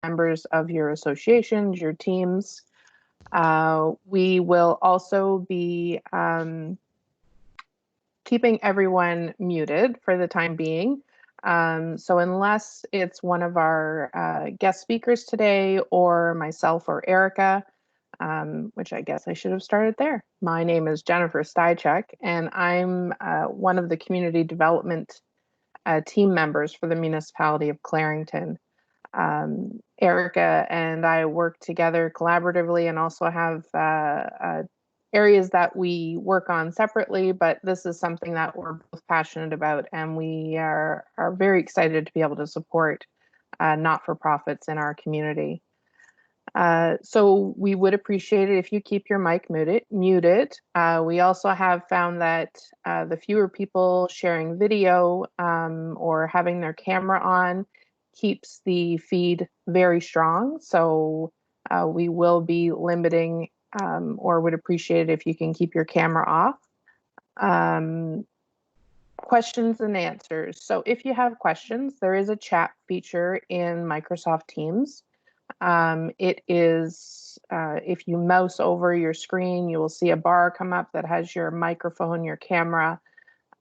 members of your associations, your teams. We will also be keeping everyone muted for the time being. So unless it's one of our guest speakers today or myself or Erica, which I guess I should have started there. My name is Jennifer Stychek, and I'm one of the community development team members for the municipality of Clarington. Erica and I work together collaboratively and also have areas that we work on separately, but this is something that we're both passionate about, and we are very excited to be able to support not-for-profits in our community. So we would appreciate it if you keep your mic muted. We also have found that the fewer people sharing video or having their camera on keeps the feed very strong. So we will be limiting or would appreciate it if you can keep your camera off. Questions and answers. So if you have questions, there is a chat feature in Microsoft Teams. It is, if you mouse over your screen, you will see a bar come up that has your microphone, your camera,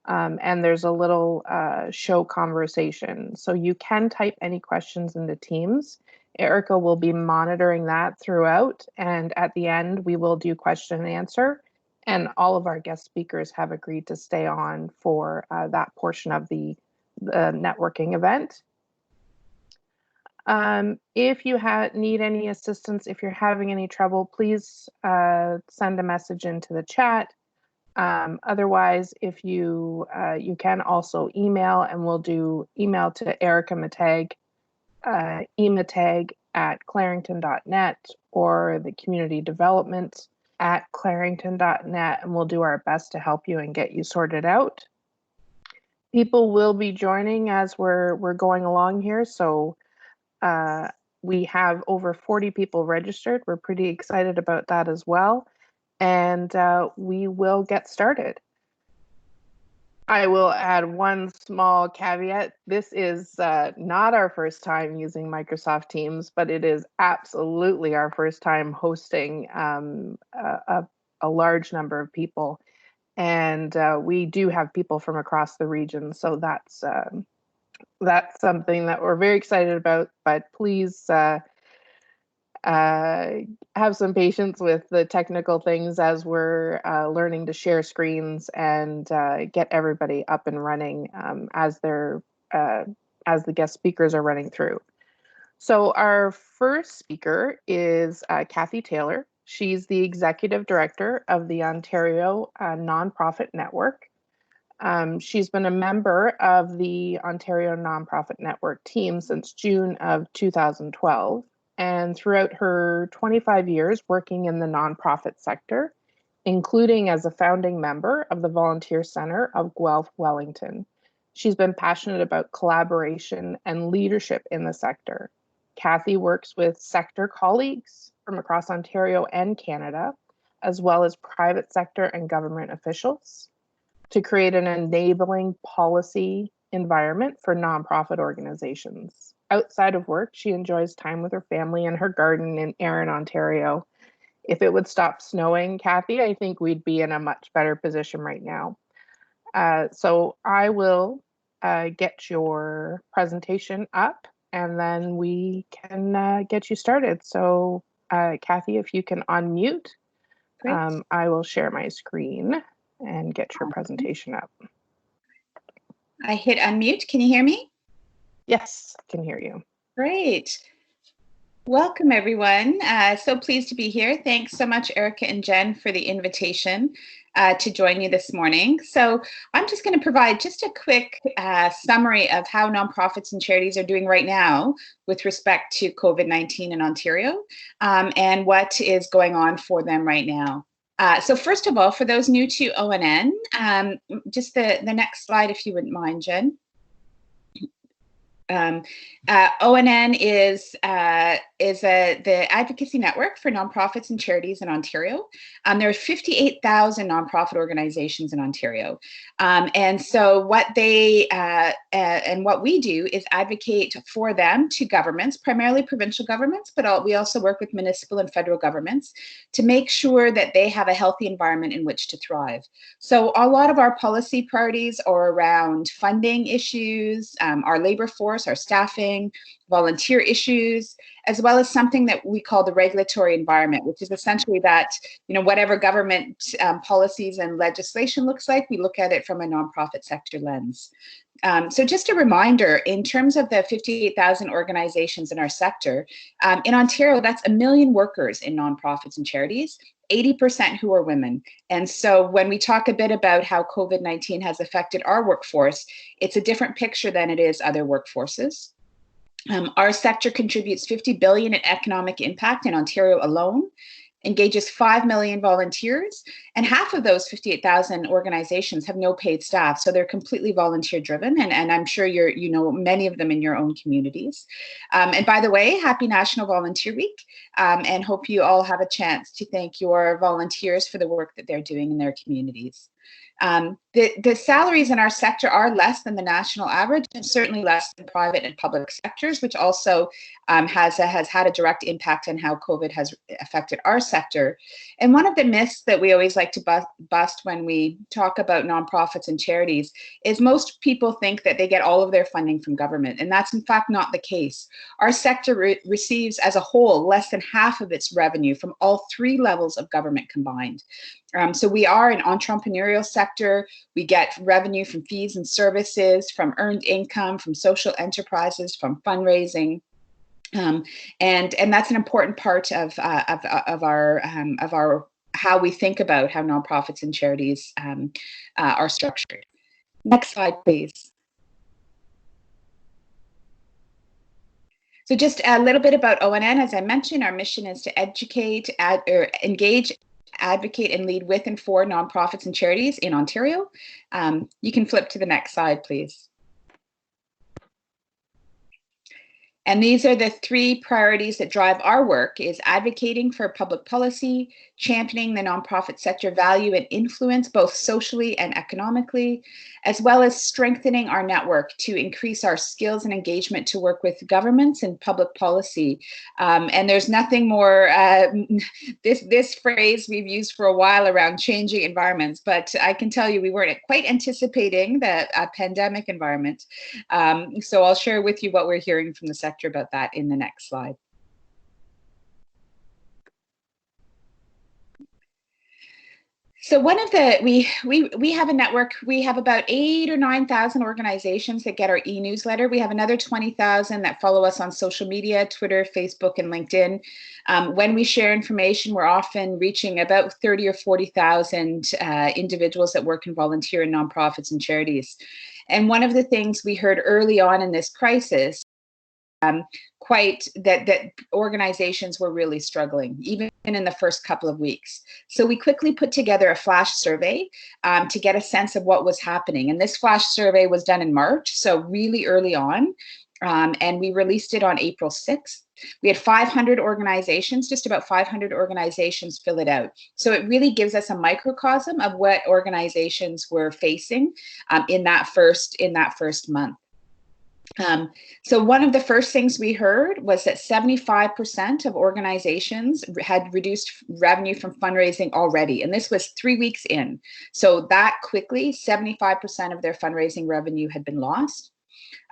and there's a little show conversation. So you can type any questions into Teams. Erica will be monitoring that throughout, and at the end, we will do question and answer. And all of our guest speakers have agreed to stay on for that portion of the networking event. If you need any assistance, if you're having any trouble, please send a message into the chat. Otherwise, if you can also email, and we'll do email to Erica Matag, ematag@clarington.net, or the community development @clarington.net, and we'll do our best to help you and get you sorted out. People will be joining as we're going along here, so we have over 40 people registered. We're pretty excited about that as well. And we will get started. I will add one small caveat. This is not our first time using Microsoft Teams, but it is absolutely our first time hosting a large number of people. And we do have people from across the region, so that's something that we're very excited about, but please have some patience with the technical things as we're learning to share screens and get everybody up and running as the guest speakers are running through. So our first speaker is Kathy Taylor. She's the Executive Director of the Ontario Nonprofit Network. She's been a member of the Ontario Nonprofit Network team since June of 2012. And throughout her 25 years working in the nonprofit sector, including as a founding member of the Volunteer Center of Guelph Wellington, she's been passionate about collaboration and leadership in the sector. Kathy works with sector colleagues from across Ontario and Canada, as well as private sector and government officials, to create an enabling policy environment for nonprofit organizations. Outside of work, she enjoys time with her family in her garden in Erin, Ontario. If it would stop snowing, Kathy, I think we'd be in a much better position right now. So I will get your presentation up, and then we can get you started. So Kathy, if you can unmute, I will share my screen and get your presentation up. I hit unmute. Can you hear me? Yes, I can hear you. Great. Welcome, everyone. So pleased to be here. Thanks so much, Erica and Jen, for the invitation to join you this morning. So I'm just going to provide just a quick summary of how nonprofits and charities are doing right now with respect to COVID-19 in Ontario and what is going on for them right now. So first of all, for those new to ONN, just the next slide, if you wouldn't mind, Jen. ONN is the advocacy network for nonprofits and charities in Ontario. There are 58,000 nonprofit organizations in Ontario, and so what they and what we do is advocate for them to governments, primarily provincial governments, but we also work with municipal and federal governments to make sure that they have a healthy environment in which to thrive. So a lot of our policy priorities are around funding issues, our labor force, our staffing, volunteer issues, as well as something that we call the regulatory environment, which is essentially that, whatever government policies and legislation looks like, we look at it from a nonprofit sector lens. So just a reminder, in terms of the 58,000 organizations in our sector, in Ontario, that's 1 million workers in nonprofits and charities, 80% who are women. And so when we talk a bit about how COVID-19 has affected our workforce, it's a different picture than it is other workforces. Our sector contributes 50 billion in economic impact in Ontario alone, engages 5 million volunteers, and half of those 58,000 organizations have no paid staff, so they're completely volunteer driven, and I'm sure you know many of them in your own communities. And by the way, happy National Volunteer Week, and hope you all have a chance to thank your volunteers for the work that they're doing in their communities. The salaries in our sector are less than the national average, and certainly less than private and public sectors, which also has had a direct impact on how COVID has affected our sector. And one of the myths that we always like to bust when we talk about nonprofits and charities is most people think that they get all of their funding from government, and that's in fact not the case. Our sector receives as a whole less than half of its revenue from all 3 levels of government combined. So we are an entrepreneurial sector. We get revenue from fees and services, from earned income, from social enterprises, from fundraising. And that's an important part of our how we think about how nonprofits and charities are structured. Next slide, please. So just a little bit about ONN. As I mentioned, our mission is to educate, engage, advocate, and lead with and for nonprofits and charities in Ontario. You can flip to the next slide, please. And these are the 3 priorities that drive our work: is advocating for public policy, championing the nonprofit sector value and influence, both socially and economically, as well as strengthening our network to increase our skills and engagement to work with governments and public policy. And there's nothing more, this phrase we've used for a while around changing environments, but I can tell you we weren't quite anticipating the pandemic environment. So I'll share with you what we're hearing from the sector about that in the next slide. So one of the, we have a network, we have about 8,000 or 9,000 organizations that get our e-newsletter. We have another 20,000 that follow us on social media, Twitter, Facebook, and LinkedIn. When we share information, we're often reaching about 30 or 40,000 individuals that work and volunteer in nonprofits and charities. And one of the things we heard early on in this crisis, that organizations were really struggling, even in the first couple of weeks. So we quickly put together a flash survey to get a sense of what was happening. And this flash survey was done in March, so really early on. And we released it on April 6th. We had 500 organizations, just about 500 organizations fill it out. So it really gives us a microcosm of what organizations were facing in that first month. So one of the first things we heard was that 75% of organizations had reduced revenue from fundraising already. And this was 3 weeks in. So that quickly, 75% of their fundraising revenue had been lost.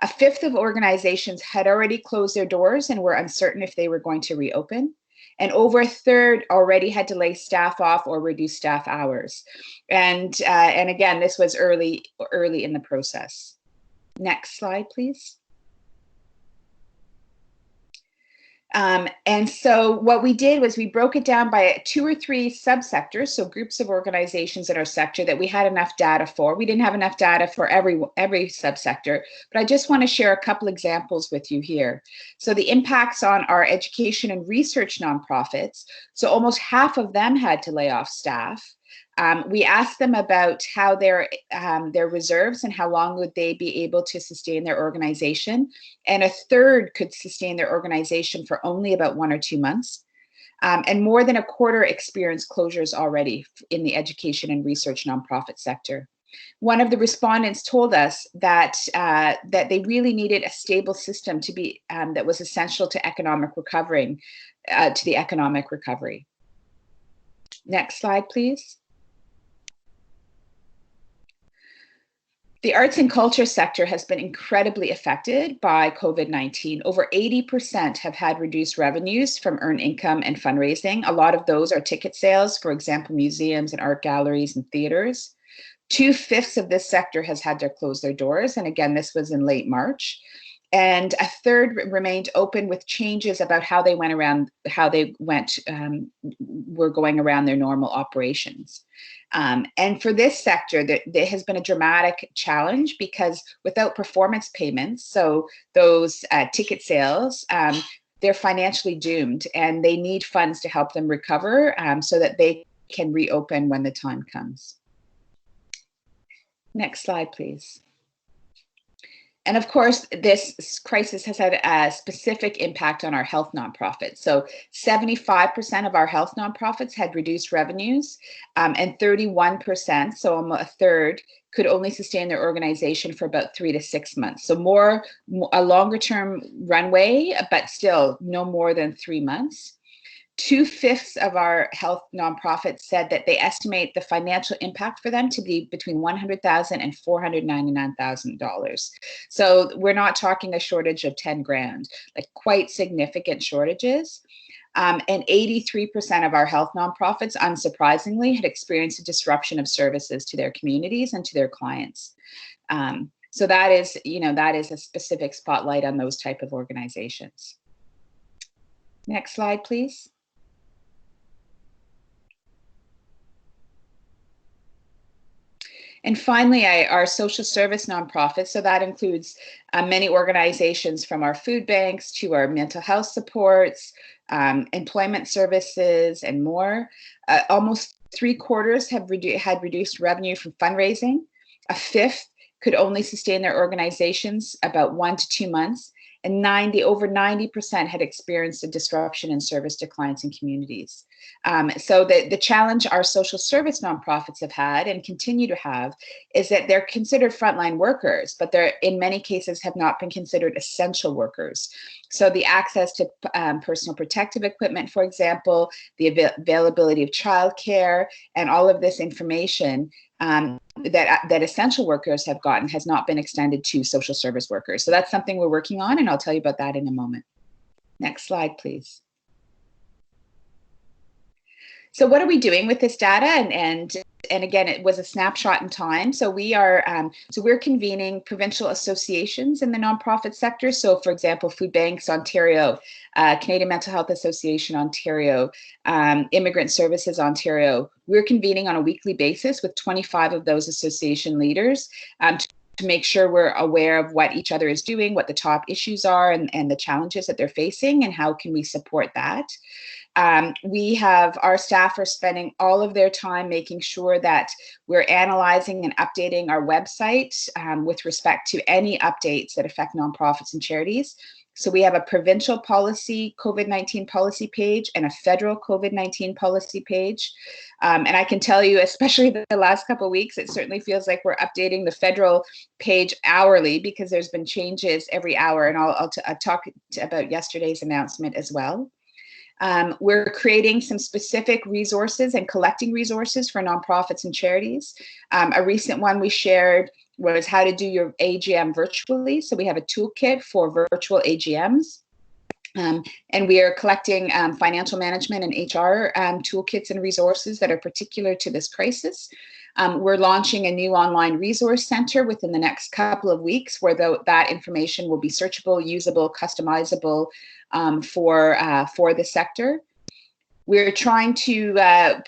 A fifth of organizations had already closed their doors and were uncertain if they were going to reopen. And over a third already had to lay staff off or reduce staff hours. And again, this was early in the process. Next slide, please. And so what we did was we broke it down by 2 or 3 subsectors, so groups of organizations in our sector that we had enough data for. We didn't have enough data for every subsector, but I just want to share a couple examples with you here. So the impacts on our education and research nonprofits, so almost half of them had to lay off staff. We asked them about how their reserves and how long would they be able to sustain their organization. And a third could sustain their organization for only about 1 or 2 months. And more than a quarter experienced closures already in the education and research nonprofit sector. One of the respondents told us that that they really needed a stable system to be that was essential to economic recovery, to the economic recovery. Next slide, please. The arts and culture sector has been incredibly affected by COVID-19. Over 80% have had reduced revenues from earned income and fundraising. A lot of those are ticket sales, for example, museums and art galleries and theaters. 2/5 of this sector has had to close their doors. And again, this was in late March. And a third remained open with changes about how they went around, were going around their normal operations. And for this sector, there has been a dramatic challenge because without performance payments, so those ticket sales, they're financially doomed and they need funds to help them recover so that they can reopen when the time comes. Next slide, please. And of course, this crisis has had a specific impact on our health nonprofits. So 75% of our health nonprofits had reduced revenues, and 31%, so almost a third, could only sustain their organization for about 3 to 6 months. So a longer term runway, but still no more than 3 months. 2/5 of our health nonprofits said that they estimate the financial impact for them to be between $100,000 and $499,000. So we're not talking a shortage of 10 grand, like quite significant shortages. And 83% of our health nonprofits, unsurprisingly, had experienced a disruption of services to their communities and to their clients. So that is a specific spotlight on those type of organizations. Next slide, please. And finally, our social service nonprofits. So that includes many organizations from our food banks to our mental health supports, employment services, and more. Almost 3/4 had reduced revenue from fundraising. A fifth could only sustain their organizations about 1 to 2 months. And over 90% had experienced a disruption in service to clients and communities. So the challenge our social service nonprofits have had and continue to have is that they're considered frontline workers, but they're in many cases have not been considered essential workers. So the access to personal protective equipment, for example, the availability of childcare, and all of this information that essential workers have gotten has not been extended to social service workers. So that's something we're working on, and I'll tell you about that in a moment. Next slide, please. So what are we doing with this data? And again, it was a snapshot in time. So we're convening provincial associations in the nonprofit sector. So for example, Food Banks Ontario, Canadian Mental Health Association Ontario, Immigrant Services Ontario. We're convening on a weekly basis with 25 of those association leaders to make sure we're aware of what each other is doing, what the top issues are, and the challenges that they're facing, and how can we support that. Our staff are spending all of their time making sure that we're analyzing and updating our website with respect to any updates that affect nonprofits and charities. So we have a provincial policy, COVID-19 policy page, and a federal COVID-19 policy page. And I can tell you, especially the last couple of weeks, it certainly feels like we're updating the federal page hourly because there's been changes every hour. And I'll talk about yesterday's announcement as well. We're creating some specific resources and collecting resources for nonprofits and charities. A recent one we shared was how to do your AGM virtually. So we have a toolkit for virtual AGMs. And we are collecting financial management and HR toolkits and resources that are particular to this crisis. We're launching a new online resource center within the next couple of weeks where that information will be searchable, usable, customizable for the sector. We're trying to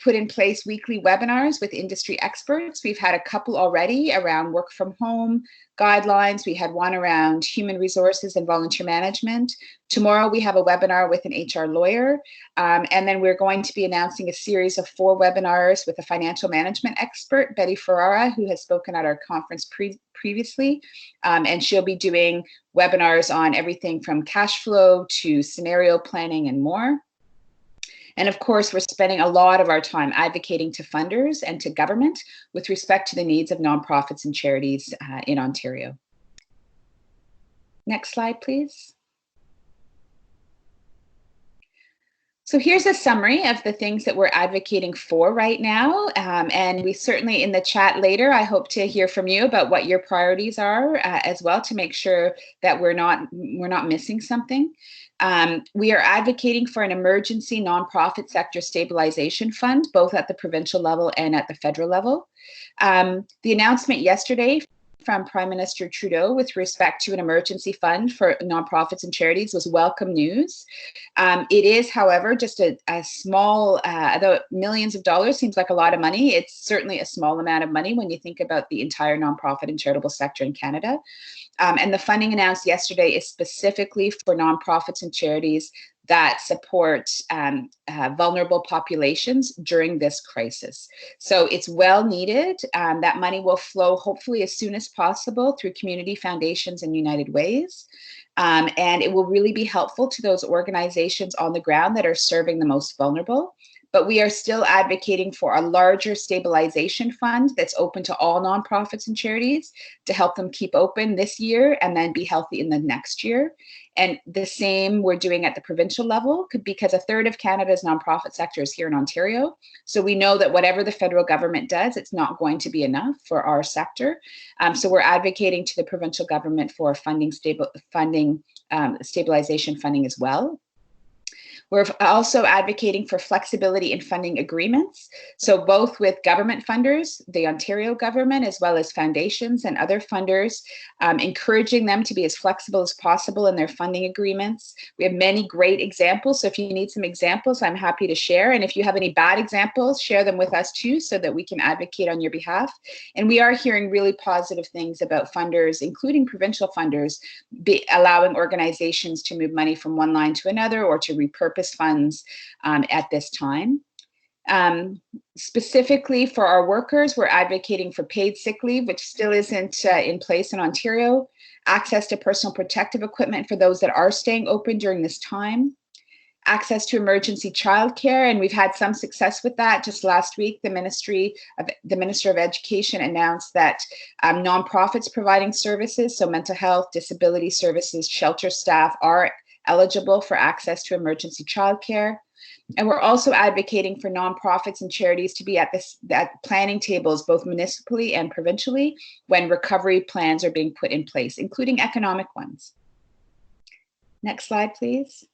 put in place weekly webinars with industry experts. We've had a couple already around work from home guidelines. We had one around human resources and volunteer management. Tomorrow we have a webinar with an HR lawyer. And then we're going to be announcing a series of 4 webinars with a financial management expert, Betty Ferrara, who has spoken at our conference previously. And she'll be doing webinars on everything from cash flow to scenario planning and more. And of course, we're spending a lot of our time advocating to funders and to government with respect to the needs of nonprofits and charities in Ontario. Next slide, please. So here's a summary of the things that we're advocating for right now. And we certainly in the chat later, I hope to hear from you about what your priorities are as well, to make sure that we're not missing something. We are advocating for an emergency nonprofit sector stabilization fund, both at the provincial level and at the federal level. The announcement yesterday from Prime Minister Trudeau with respect to an emergency fund for nonprofits and charities was welcome news. It is, however, just a small, though millions of dollars seems like a lot of money, it's certainly a small amount of money when you think about the entire nonprofit and charitable sector in Canada. And the funding announced yesterday is specifically for nonprofits and charities that support vulnerable populations during this crisis. So it's well needed. That money will flow hopefully as soon as possible through community foundations and United Ways. And it will really be helpful to those organizations on the ground that are serving the most vulnerable. But we are still advocating for a larger stabilization fund that's open to all nonprofits and charities to help them keep open this year and then be healthy in the next year. And the same we're doing at the provincial level, because 1/3 of Canada's nonprofit sector is here in Ontario. So we know that whatever the federal government does, it's not going to be enough for our sector. So we're advocating to the provincial government for stabilization funding as well. We're also advocating for flexibility in funding agreements. So both with government funders, the Ontario government, as well as foundations and other funders, encouraging them to be as flexible as possible in their funding agreements. We have many great examples. So if you need some examples, I'm happy to share. And if you have any bad examples, share them with us too, so that we can advocate on your behalf. And we are hearing really positive things about funders, including provincial funders, allowing organizations to move money from one line to another or to repurpose funds at this time. Specifically for our workers, we're advocating for paid sick leave, which still isn't in place in Ontario, access to personal protective equipment for those that are staying open during this time, access to emergency childcare, and we've had some success with that. Just last week, the Minister of Education announced that nonprofits providing services, so mental health, disability services, shelter staff, are eligible for access to emergency childcare. And we're also advocating for nonprofits and charities to be at planning tables, both municipally and provincially, when recovery plans are being put in place, including economic ones. Next slide, please.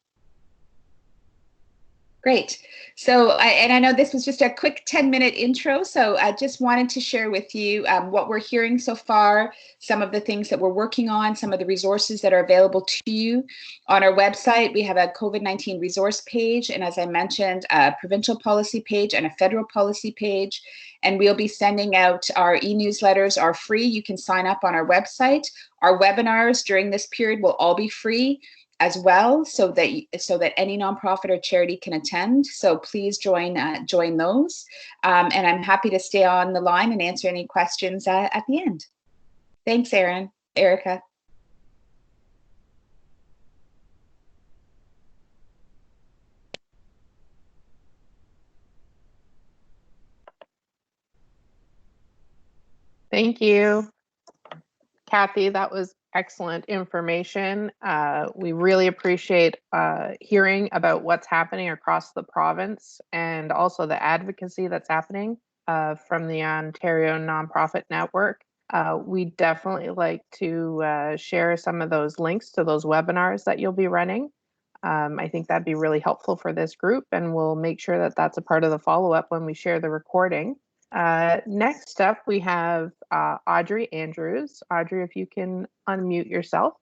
Great. So, I know this was just a quick 10-minute intro, so I just wanted to share with you what we're hearing so far, some of the things that we're working on, some of the resources that are available to you. On our website, we have a COVID-19 resource page, and as I mentioned, a provincial policy page and a federal policy page. And we'll be sending out our e-newsletters are free. You can sign up on our website. Our webinars during this period will all be free as well, so that any nonprofit or charity can attend. So please join those. And I'm happy to stay on the line and answer any questions at the end. Thanks, Erica. Thank you, Kathy. That was excellent information. We really appreciate hearing about what's happening across the province and also the advocacy that's happening from the Ontario Nonprofit Network. We'd definitely like to share some of those links to those webinars that you'll be running. I think that'd be really helpful for this group, and we'll make sure that that's a part of the follow-up when we share the recording. Next up, we have Audrey Andrews. Audrey, if you can unmute yourself.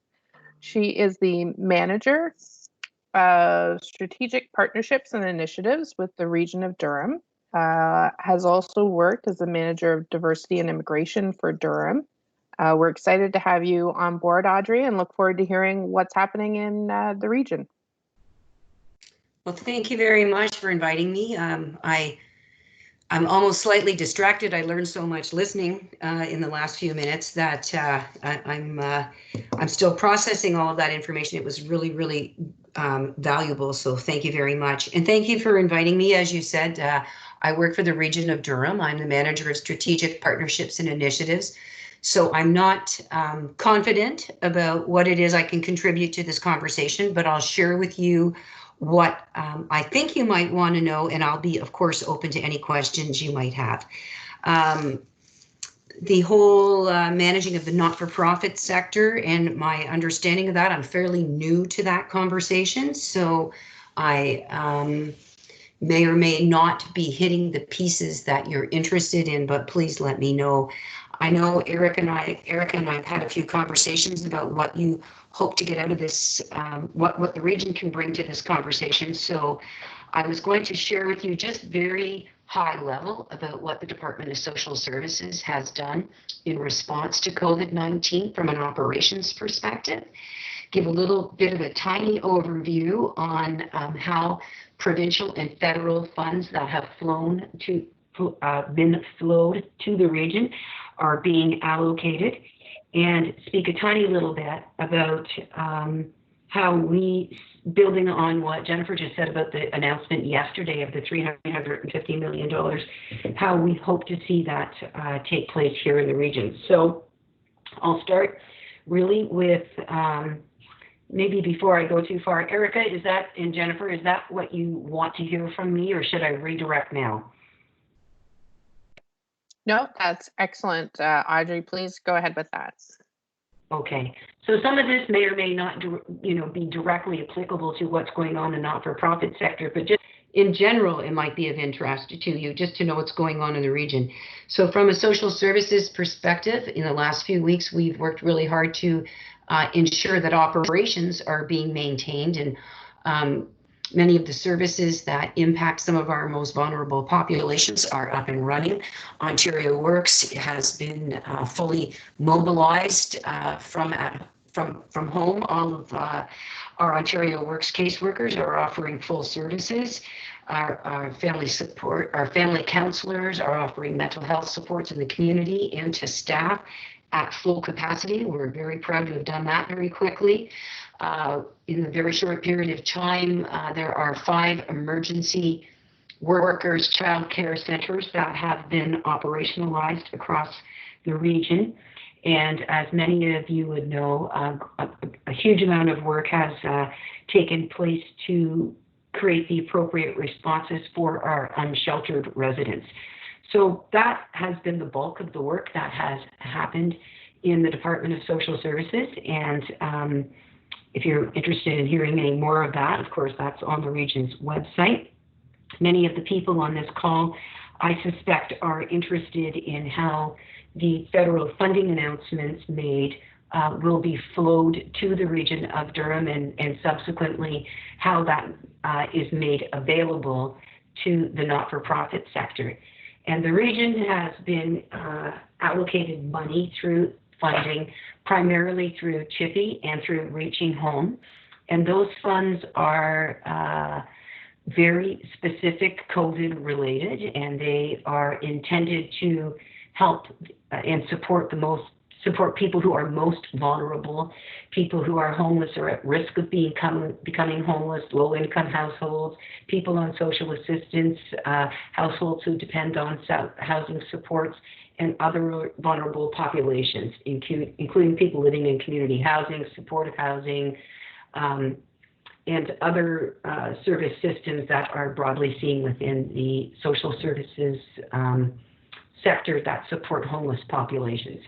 She is the manager strategic partnerships and initiatives with the region of Durham. Has also worked as the manager of diversity and immigration for Durham. We're excited to have you on board, Audrey, and look forward to hearing what's happening in the region. Well, thank you very much for inviting me. I'm almost slightly distracted. I learned so much listening in the last few minutes that I'm still processing all of that information. It was really, really valuable. So thank you very much. And thank you for inviting me. As you said, I work for the region of Durham. I'm the manager of strategic partnerships and initiatives. So I'm not confident about what it is I can contribute to this conversation, but I'll share with you what I think you might want to know, and I'll be, of course, open to any questions you might have. The whole managing of the not-for-profit sector and my understanding of that, I'm fairly new to that conversation, so I may or may not be hitting the pieces that you're interested in, but please let me know. I know Eric and I've had a few conversations about what you hope to get out of this, what the region can bring to this conversation. So I was going to share with you just very high level about what the Department of Social Services has done in response to COVID-19 from an operations perspective. Give a little bit of a tiny overview on how provincial and federal funds that have been flowed to the region are being allocated, and speak a tiny little bit about how we, building on what Jennifer just said about the announcement yesterday of the $350 million, how we hope to see that take place here in the region. So I'll start really with, maybe before I go too far, Erica, and Jennifer, is that what you want to hear from me, or should I redirect now? No, that's excellent. Audrey, please go ahead with that. Okay, so some of this may or may not, be directly applicable to what's going on in the not-for-profit sector, but just in general, it might be of interest to you just to know what's going on in the region. So from a social services perspective, in the last few weeks, we've worked really hard to ensure that operations are being maintained, and many of the services that impact some of our most vulnerable populations are up and running. Ontario Works has been fully mobilized from home. All of our Ontario Works caseworkers are offering full services. Our family counselors are offering mental health supports in the community and to staff at full capacity. We're very proud to have done that very quickly. In a very short period of time, there are 5 emergency workers child care centers that have been operationalized across the region. And as many of you would know, a huge amount of work has taken place to create the appropriate responses for our unsheltered residents. So that has been the bulk of the work that has happened in the Department of Social Services. And if you're interested in hearing any more of that, of course, that's on the region's website. Many of the people on this call, I suspect, are interested in how the federal funding announcements made will be flowed to the region of Durham, and subsequently how that is made available to the not-for-profit sector. And the region has been allocated money through funding, primarily through CHIPI and through Reaching Home. And those funds are very specific COVID related, and they are intended to help and support people who are most vulnerable, people who are homeless or at risk of becoming homeless, low-income households, people on social assistance, households who depend on housing supports, and other vulnerable populations, including people living in community housing, supportive housing, and other service systems that are broadly seen within the social services sector that support homeless populations.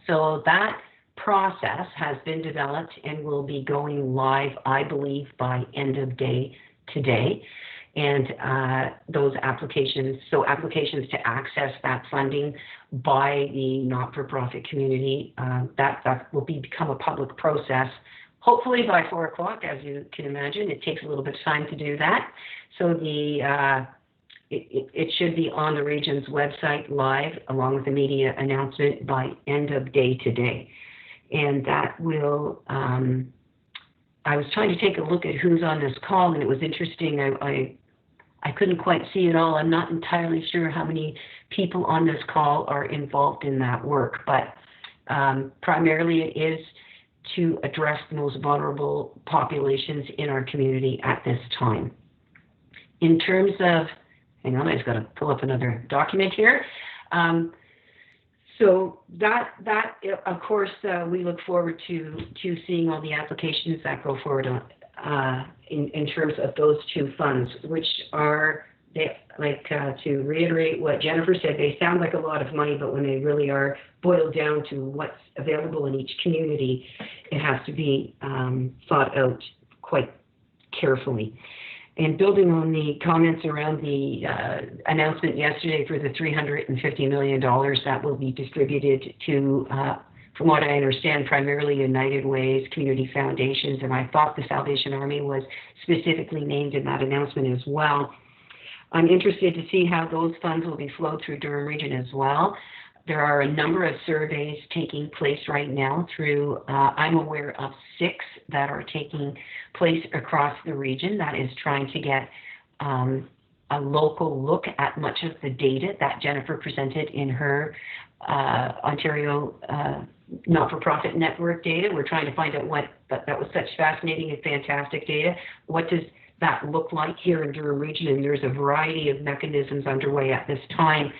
So that process has been developed and will be going live, I believe, by end of day today. And those applications to access that funding by the not-for-profit community, that will become a public process hopefully by 4 o'clock, as you can imagine. It takes a little bit of time to do that. So it should be on the region's website live, along with the media announcement by end of day today. And that will, I was trying to take a look at who's on this call, and it was interesting. I couldn't quite see it all. I'm not entirely sure how many people on this call are involved in that work, but primarily it is to address the most vulnerable populations in our community at this time. In terms of, hang on, I just got to pull up another document here. So that of course, we look forward to seeing all the applications that go forward in terms of those two funds, which are, to reiterate what Jennifer said, they sound like a lot of money, but when they really are boiled down to what's available in each community, it has to be thought out quite carefully. And building on the comments around the announcement yesterday for the $350 million that will be distributed to, from what I understand, primarily United Way's community foundations, and I thought the Salvation Army was specifically named in that announcement as well. I'm interested to see how those funds will be flowed through Durham Region as well. There are a number of surveys taking place right now through, I'm aware of 6 that are taking place across the region that is trying to get a local look at much of the data that Jennifer presented in her Ontario not-for-profit network data. We're trying to find out what, that was such fascinating and fantastic data. What does that look like here in Durham Region? And there's a variety of mechanisms underway at this time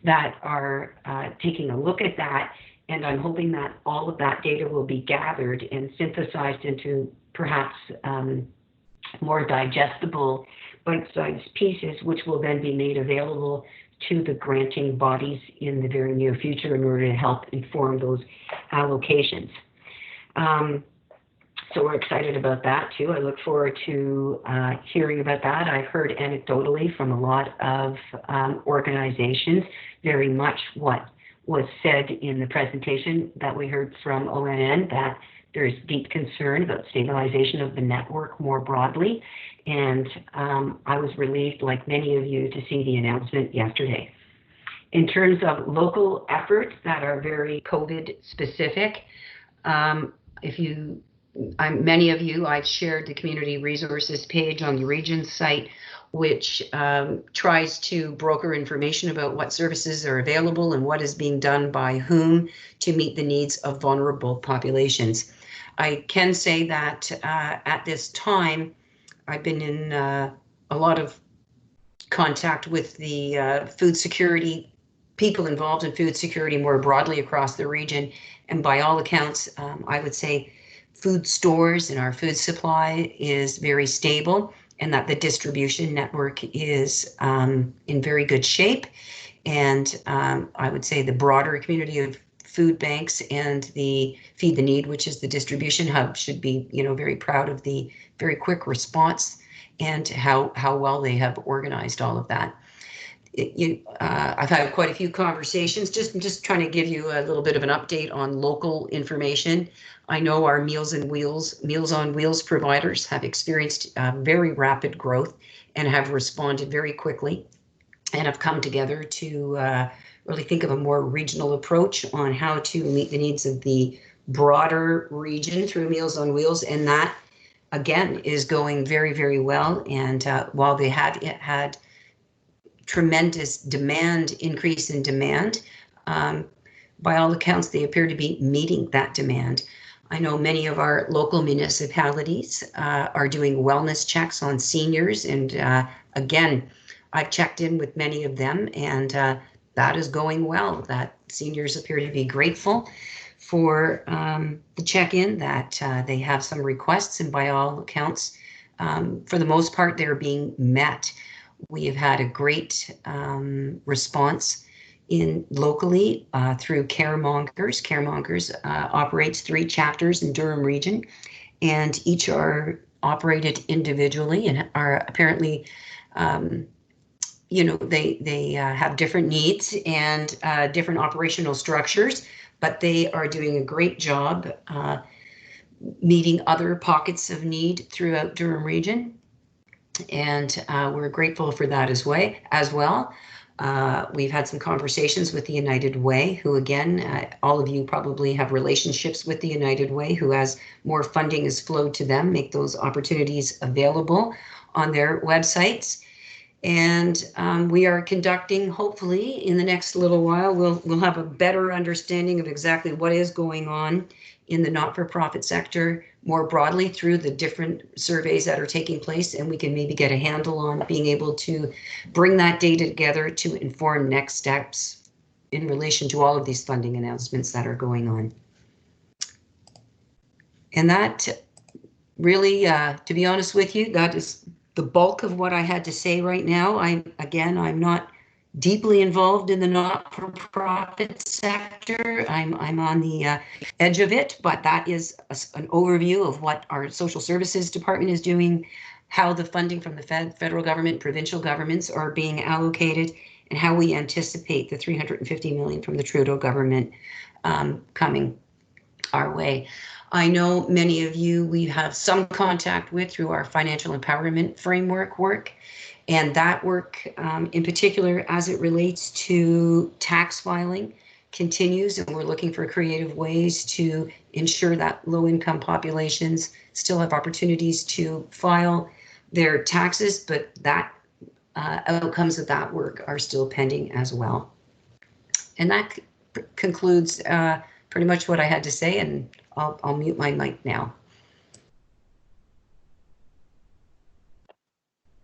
that are taking a look at that. And I'm hoping that all of that data will be gathered and synthesized into perhaps more digestible bite-sized pieces, which will then be made available to the granting bodies in the very near future in order to help inform those allocations. So we're excited about that too. I look forward to hearing about that. I've heard anecdotally from a lot of organizations very much what was said in the presentation that we heard from ONN, that there's deep concern about stabilization of the network more broadly. And I was relieved, like many of you, to see the announcement yesterday. In terms of local efforts that are very COVID specific, many of you, I've shared the community resources page on the region's site, which tries to broker information about what services are available and what is being done by whom to meet the needs of vulnerable populations. I can say that at this time, I've been in a lot of contact with the food security, people involved in food security more broadly across the region. And by all accounts, I would say food stores and our food supply is very stable, and that the distribution network is in very good shape. And I would say the broader community of food banks and the Feed the Need, which is the distribution hub, should be, very proud of the very quick response and how well they have organized all of that. I've had quite a few conversations, just trying to give you a little bit of an update on local information. I know our Meals on Wheels providers have experienced very rapid growth and have responded very quickly and have come together to really think of a more regional approach on how to meet the needs of the broader region through Meals on Wheels. And that, again, is going very, very well. And while they had tremendous increase in demand, by all accounts, they appear to be meeting that demand. I know many of our local municipalities are doing wellness checks on seniors. And again, I've checked in with many of them, and that is going well. That seniors appear to be grateful for the check-in, that they have some requests, and by all accounts, for the most part, they're being met. We have had a great response locally through Caremongers. Caremongers operates 3 chapters in Durham Region, and each are operated individually and are apparently, they have different needs and different operational structures, but they are doing a great job meeting other pockets of need throughout Durham Region. And we're grateful for that as well. We've had some conversations with the United Way, who again, all of you probably have relationships with the United Way, who, as more funding is flowed to them, make those opportunities available on their websites. And we are conducting, hopefully in the next little while, we'll have a better understanding of exactly what is going on in the not-for-profit sector more broadly through the different surveys that are taking place, and we can maybe get a handle on being able to bring that data together to inform next steps in relation to all of these funding announcements that are going on. And that really, to be honest with you, that is the bulk of what I had to say right now. I'm not deeply involved in the not-for-profit sector. I'm on the edge of it, but that is an overview of what our social services department is doing, how the funding from the federal government, provincial governments are being allocated, and how we anticipate the $350 million from the Trudeau government coming our way. I know many of you we have some contact with through our financial empowerment framework work. And that work, in particular, as it relates to tax filing, continues, and we're looking for creative ways to ensure that low-income populations still have opportunities to file their taxes, but that outcomes of that work are still pending as well. And that concludes pretty much what I had to say, and I'll mute my mic now.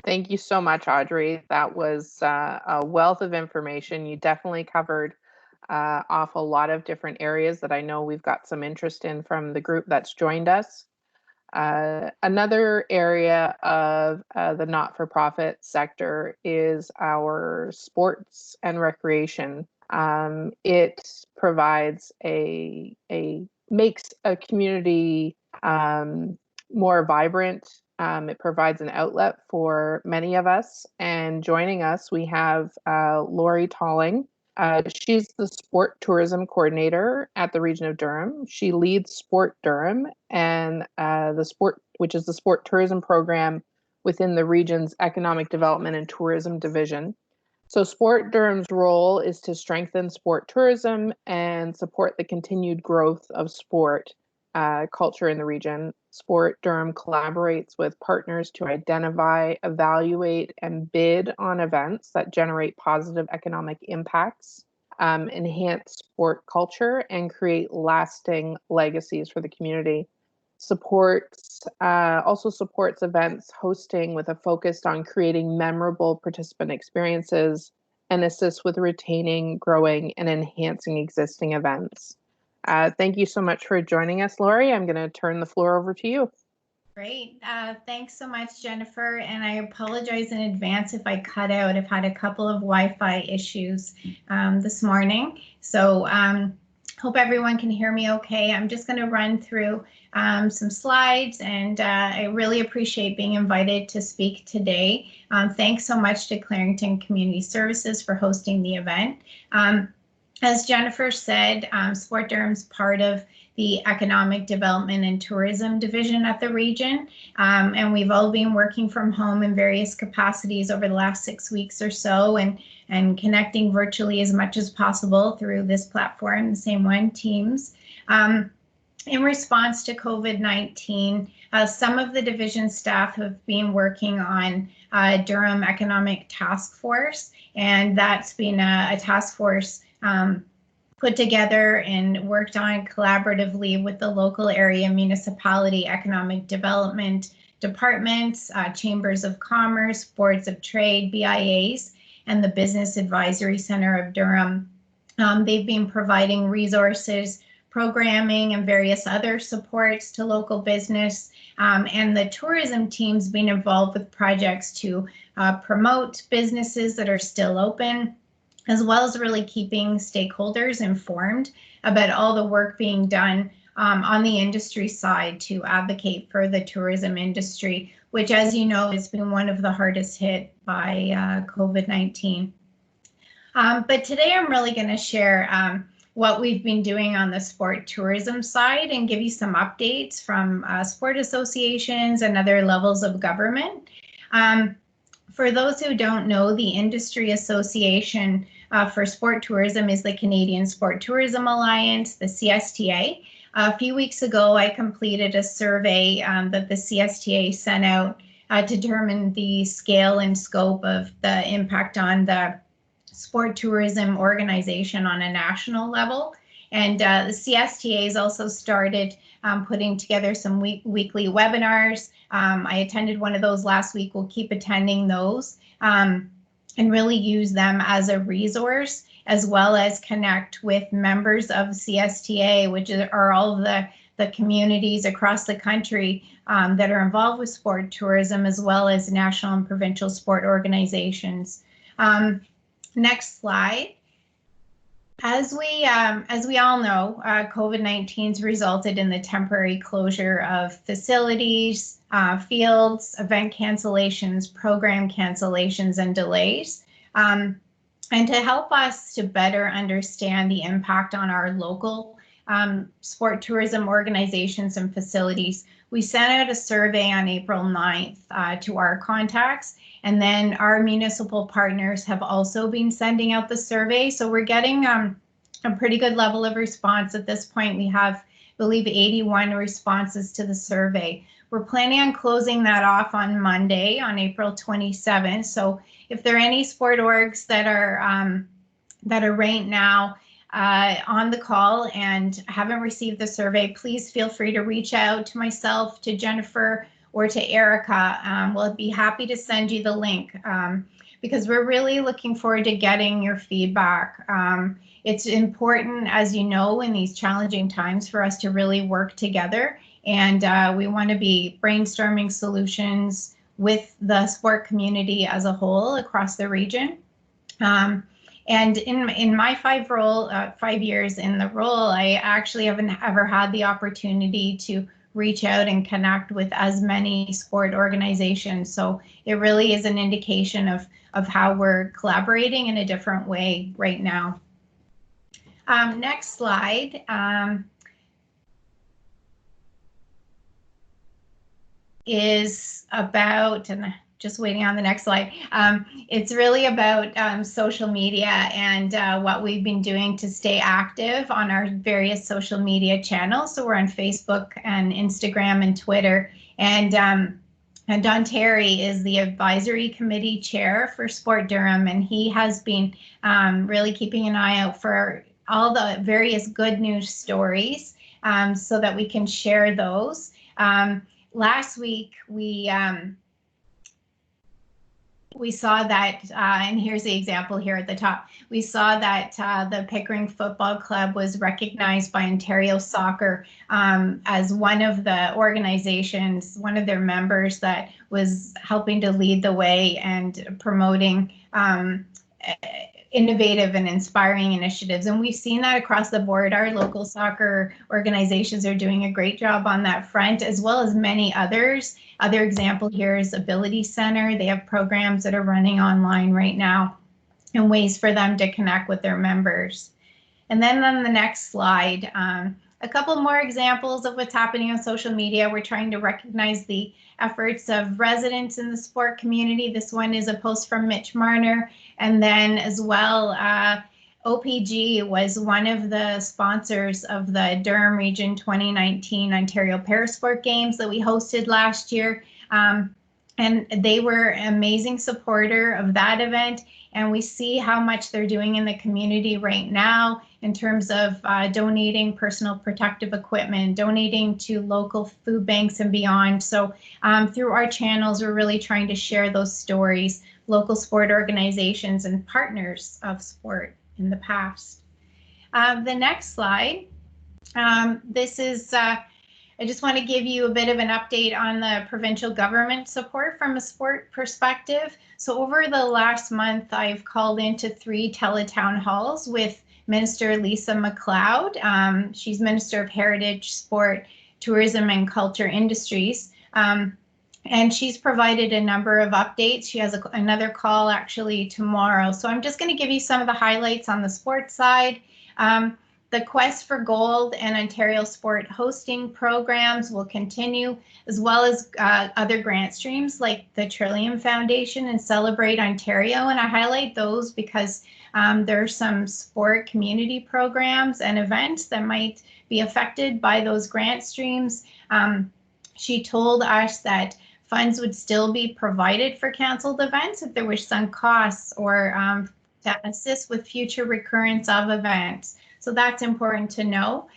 Thank you so much, Audrey. That was a wealth of information. You definitely covered off a lot of different areas that I know we've got some interest in from the group that's joined us. Another area of the not-for-profit sector is our sports and recreation. It provides makes a community more vibrant. It provides an outlet for many of us. And joining us, we have Lori Talling. She's the Sport Tourism Coordinator at the Region of Durham. She leads Sport Durham and which is the Sport Tourism Program within the region's Economic Development and Tourism Division. So Sport Durham's role is to strengthen sport tourism and support the continued growth of sport culture in the region. Sport Durham collaborates with partners to identify, evaluate, and bid on events that generate positive economic impacts, enhance sport culture, and create lasting legacies for the community. Also supports events hosting with a focus on creating memorable participant experiences, and assists with retaining, growing, and enhancing existing events. Thank you so much for joining us, Lori. I'm going to turn the floor over to you. Great. Thanks so much, Jennifer. And I apologize in advance if I cut out. I've had a couple of Wi-Fi issues this morning. So hope everyone can hear me okay. I'm just going to run through some slides, and I really appreciate being invited to speak today. Thanks so much to Clarington Community Services for hosting the event. As Jennifer said, Sport Durham's part of the Economic Development and Tourism Division at the region, and we've all been working from home in various capacities over the last 6 weeks or so, and connecting virtually as much as possible through this platform, the same one, Teams. In response to COVID-19, some of the division staff have been working on Durham Economic Task Force, and that's been a task force put together and worked on collaboratively with the local area municipality economic development departments, chambers of commerce, boards of trade, BIAs, and the Business Advisory Center of Durham. They've been providing resources, programming, and various other supports to local business. And the tourism team's been involved with projects to promote businesses that are still open, as well as really keeping stakeholders informed about all the work being done on the industry side to advocate for the tourism industry, which, as you know, has been one of the hardest hit by COVID-19. But today I'm really going to share what we've been doing on the sport tourism side and give you some updates from sport associations and other levels of government. For those who don't know, the industry association for sport tourism is the Canadian Sport Tourism Alliance, the CSTA. A few weeks ago, I completed a survey that the CSTA sent out to determine the scale and scope of the impact on the sport tourism organization on a national level. And the CSTA has also started putting together some weekly webinars. I attended one of those last week. We'll keep attending those and really use them as a resource, as well as connect with members of CSTA, which are all of the communities across the country that are involved with sport tourism, as well as national and provincial sport organizations. Next slide. As we all know, COVID-19's resulted in the temporary closure of facilities, fields, event cancellations, program cancellations, and delays. And to help us to better understand the impact on our local sport tourism organizations and facilities, we sent out a survey on April 9th to our contacts. And then our municipal partners have also been sending out the survey. So we're getting a pretty good level of response at this point. We have, I believe, 81 responses to the survey. We're planning on closing that off on Monday, on April 27th. So if there are any sport orgs that are right now on the call and haven't received the survey, please feel free to reach out to myself, to Jennifer, or to Erica. We'll be happy to send you the link because we're really looking forward to getting your feedback. It's important, as you know, in these challenging times for us to really work together, and we want to be brainstorming solutions with the sport community as a whole across the region. And in my 5 years in the role, I actually haven't ever had the opportunity to reach out and connect with as many sport organizations. So it really is an indication of how we're collaborating in a different way right now. Next slide. Is about, and just waiting on the next slide. It's really about social media and what we've been doing to stay active on our various social media channels. So we're on Facebook and Instagram and Twitter. And Don Terry is the advisory committee chair for Sport Durham, and he has been really keeping an eye out for all the various good news stories so that we can share those. Last week, we saw that, and here's the example here at the top, we saw that the Pickering Football Club was recognized by Ontario Soccer as one of the organizations, one of their members that was helping to lead the way and promoting innovative and inspiring initiatives. And we've seen that across the board. Our local soccer organizations are doing a great job on that front, as well as many others. Other example here is Ability Center. They have programs that are running online right now and ways for them to connect with their members. And then on the next slide, a couple more examples of what's happening on social media. We're trying to recognize the efforts of residents in the sport community. This one is a post from Mitch Marner. And then as well, OPG was one of the sponsors of the Durham Region 2019 Ontario Parasport Games that we hosted last year. And they were an amazing supporter of that event. And we see how much they're doing in the community right now in terms of donating personal protective equipment, donating to local food banks and beyond. So through our channels, we're really trying to share those stories, local sport organizations and partners of sport in the past. The next slide, this is, I just want to give you a bit of an update on the provincial government support from a sport perspective. So over the last month, I've called into 3 teletown halls with Minister Lisa MacLeod. She's Minister of Heritage, Sport, Tourism and Culture Industries. And she's provided a number of updates. She has another call actually tomorrow. So I'm just going to give you some of the highlights on the sports side. The Quest for Gold and Ontario Sport hosting programs will continue, as well as other grant streams like the Trillium Foundation and Celebrate Ontario. And I highlight those because there are some sport community programs and events that might be affected by those grant streams. She told us that funds would still be provided for canceled events if there were sunk costs or to assist with future recurrence of events. So that's important to know.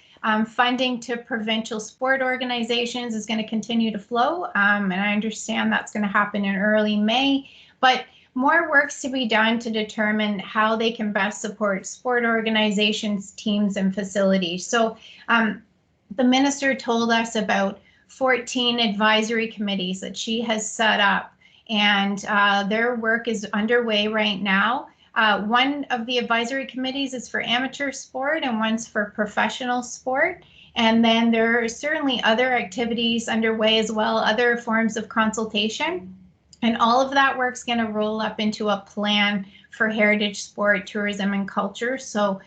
Funding to provincial sport organizations is going to continue to flow, and I understand that's going to happen in early May, but more works to be done to determine how they can best support sport organizations, teams, and facilities. So the minister told us about 14 advisory committees that she has set up, and their work is underway right now. One of the advisory committees is for amateur sport and one's for professional sport. And then there are certainly other activities underway as well, other forms of consultation. And all of that work's going to roll up into a plan for heritage sport, tourism, and culture. So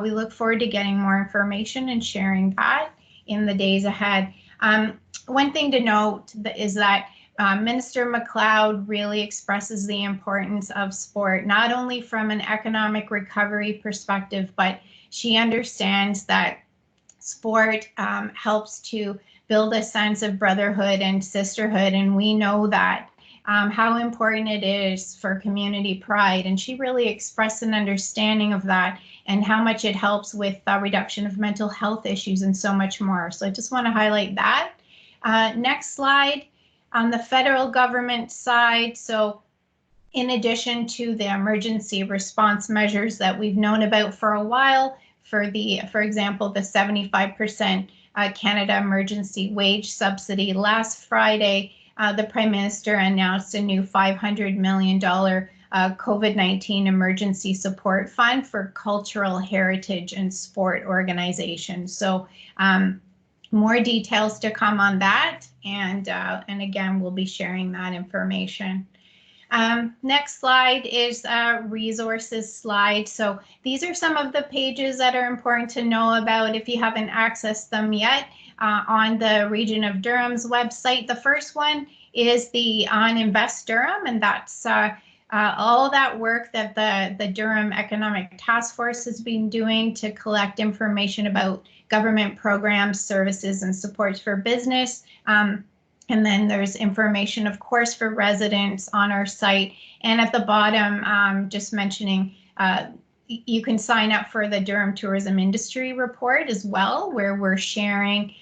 we look forward to getting more information and sharing that in the days ahead. One thing to note is that Minister MacLeod really expresses the importance of sport, not only from an economic recovery perspective, but she understands that sport helps to build a sense of brotherhood and sisterhood. And we know that how important it is for community pride. And she really expressed an understanding of that and how much it helps with reduction of mental health issues and so much more. So I just want to highlight that. Next slide. On the federal government side, so in addition to the emergency response measures that we've known about for a while, for example, the 75% Canada emergency wage subsidy, last Friday, the Prime Minister announced a new $500 million COVID-19 emergency support fund for cultural heritage and sport organizations. So more details to come on that, and again, we'll be sharing that information. Next slide is a resources slide. So these are some of the pages that are important to know about if you haven't accessed them yet on the Region of Durham's website. The first one is the On Invest Durham, and that's all that work that the Durham Economic Task Force has been doing to collect information about government programs, services, and supports for business. And then there's information, of course, for residents on our site. And at the bottom, just mentioning, you can sign up for the Durham Tourism Industry Report as well, where we're sharing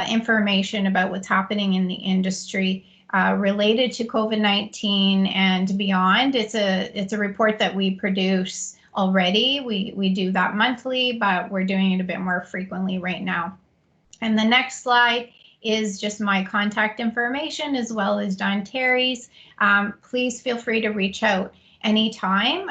information about what's happening in the industry related to COVID-19 and beyond. It's a report that we produce already. We do that monthly, but we're doing it a bit more frequently right now. And the next slide is just my contact information as well as Don Terry's. Please feel free to reach out anytime.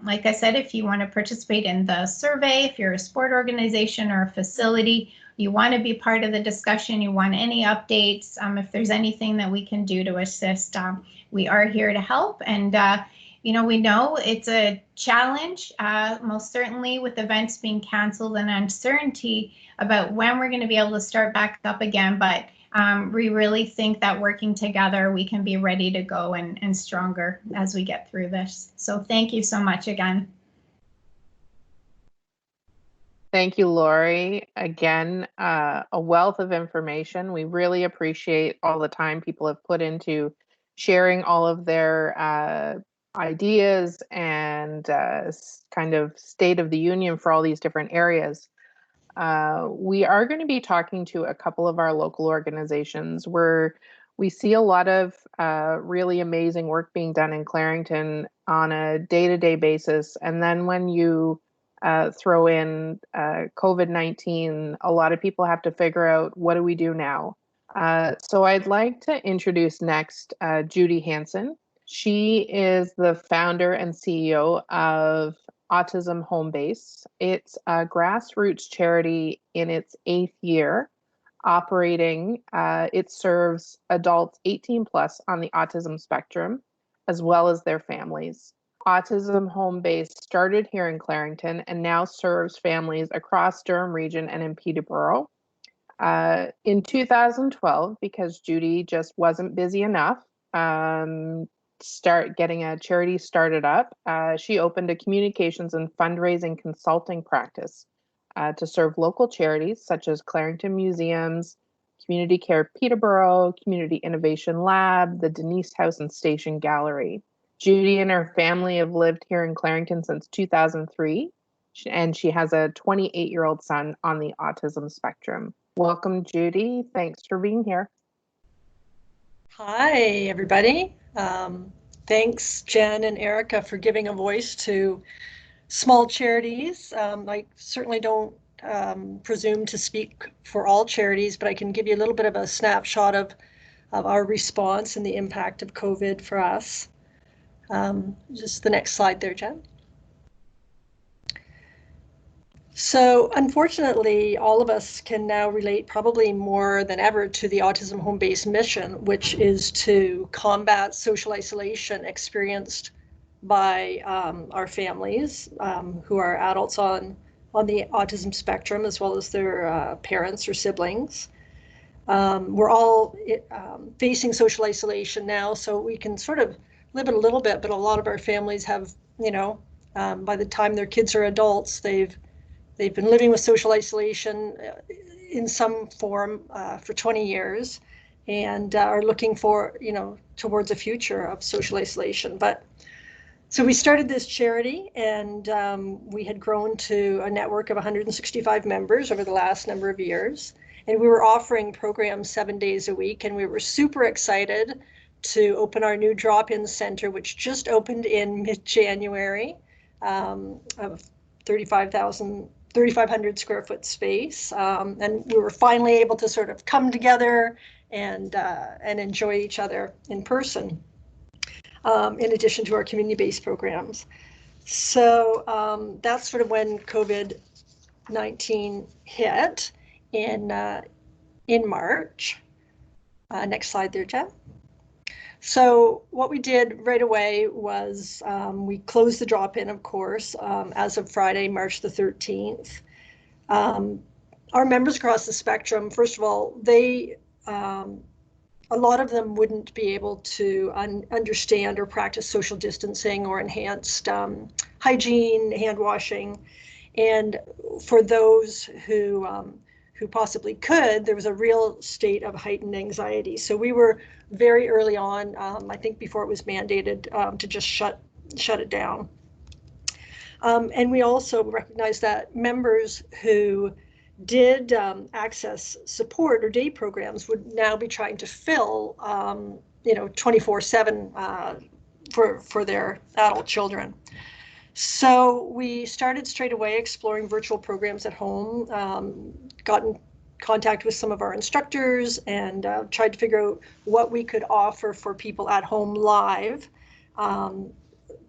Like I said, if you want to participate in the survey, if you're a sport organization or a facility, you want to be part of the discussion, you want any updates, if there's anything that we can do to assist, we are here to help. And you know, we know it's a challenge, most certainly with events being canceled and uncertainty about when we're going to be able to start back up again. But we really think that working together, we can be ready to go and stronger as we get through this. So thank you so much again. Thank you, Lori. Again, a wealth of information. We really appreciate all the time people have put into sharing all of their ideas and kind of state of the union for all these different areas. We are going to be talking to a couple of our local organizations where we see a lot of really amazing work being done in Clarington on a day-to-day basis. And then when you throw in COVID-19, a lot of people have to figure out, what do we do now? So I'd like to introduce next Judy Hansen. She is the founder and CEO of Autism Home Base. It's a grassroots charity in its 8th year operating. It serves adults 18 plus on the autism spectrum, as well as their families. Autism Home Base started here in Clarington and now serves families across Durham Region and in Peterborough. In 2012, because Judy just wasn't busy enough, start getting a charity started up, she opened a communications and fundraising consulting practice to serve local charities such as Clarington Museums, Community Care Peterborough, Community Innovation Lab, the Denise House and Station Gallery. Judy and her family have lived here in Clarington since 2003, and she has a 28-year-old son on the autism spectrum. Welcome, Judy. Thanks for being here. Hi, everybody. Thanks, Jen and Erica, for giving a voice to small charities. I certainly don't presume to speak for all charities, but I can give you a little bit of a snapshot of our response and the impact of COVID for us. Just the next slide there, Jen. So unfortunately, all of us can now relate probably more than ever to the Autism Home Base mission, which is to combat social isolation experienced by our families who are adults on the autism spectrum, as well as their parents or siblings. We're all facing social isolation now, so we can sort of live it a little bit, but a lot of our families have, by the time their kids are adults, they've been living with social isolation in some form for 20 years and are looking for, towards a future of social isolation. So we started this charity, and we had grown to a network of 165 members over the last number of years. And we were offering programs 7 days a week, and we were super excited to open our new drop-in center, which just opened in mid-January, of 3,500 square foot space. And we were finally able to sort of come together and enjoy each other in person, in addition to our community-based programs. So that's sort of when COVID-19 hit in March. Next slide there, Jen. So what we did right away was we closed the drop-in, of course, as of Friday, March the 13th. Our members across the spectrum, first of all, a lot of them wouldn't be able to understand or practice social distancing or enhanced hygiene, hand washing. And for those who possibly could, there was a real state of heightened anxiety. So we were very early on, I think before it was mandated, to just shut it down. And we also recognized that members who did access support or day programs would now be trying to fill 24/7 for their adult children. So we started straight away exploring virtual programs at home, got in contact with some of our instructors, and tried to figure out what we could offer for people at home live,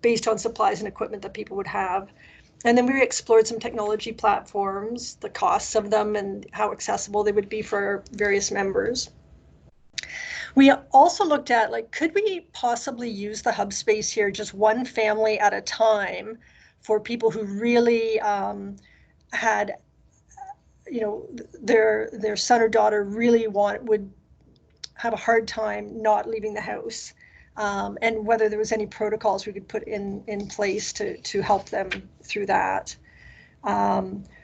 based on supplies and equipment that people would have. And then we explored some technology platforms, the costs of them, and how accessible they would be for various members. We also looked at, could we possibly use the hub space here just one family at a time for people who really had, their son or daughter really would have a hard time not leaving the house, and whether there was any protocols we could put in place to help them through that.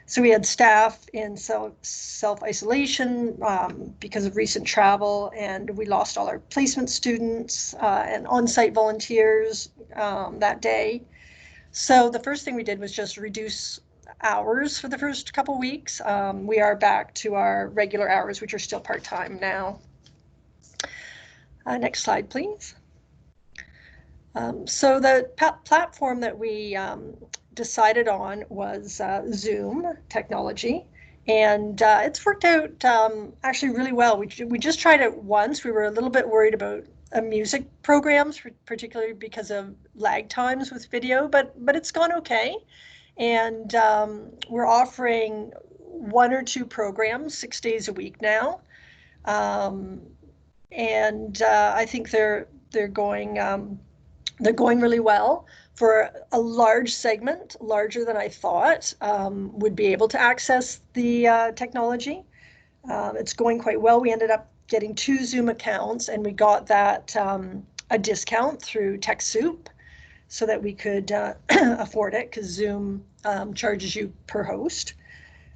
So we had staff in self-isolation because of recent travel, and we lost all our placement students and on-site volunteers that day. So the first thing we did was just reduce hours for the first couple weeks. We are back to our regular hours, which are still part-time now. Next slide, please. So the platform that we decided on was Zoom technology, and it's worked out actually really well. We just tried it once. We were a little bit worried about music programs, particularly because of lag times with video, but it's gone okay. And we're offering 1 or 2 programs 6 days a week now, and I think they're going They're going really well. For a large segment, larger than I thought, would be able to access the technology. It's going quite well. We ended up getting 2 Zoom accounts, and we got that a discount through TechSoup so that we could afford it, because Zoom charges you per host.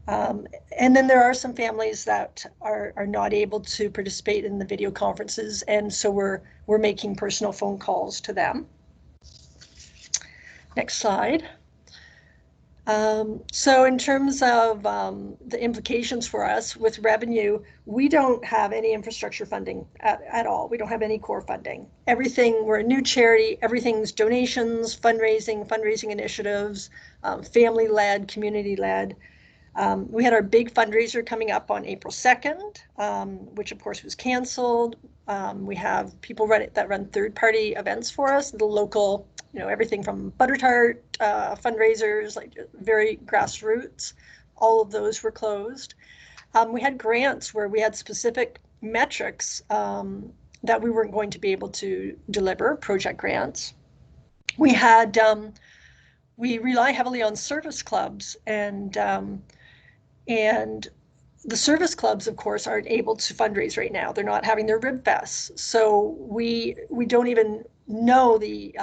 And then there are some families that are not able to participate in the video conferences, and so we're making personal phone calls to them. Next slide. So in terms of the implications for us with revenue, we don't have any infrastructure funding at all. We don't have any core funding. Everything, we're a new charity, everything's donations, fundraising initiatives, family-led, community-led. We had our big fundraiser coming up on April 2nd, which of course was canceled. We have people that run third-party events for us, the local, everything from butter tart fundraisers, like very grassroots. All of those were closed. We had grants where we had specific metrics that we weren't going to be able to deliver, project grants. We had, we rely heavily on service clubs, and the service clubs, of course, aren't able to fundraise right now. They're not having their rib fests, so we don't even know the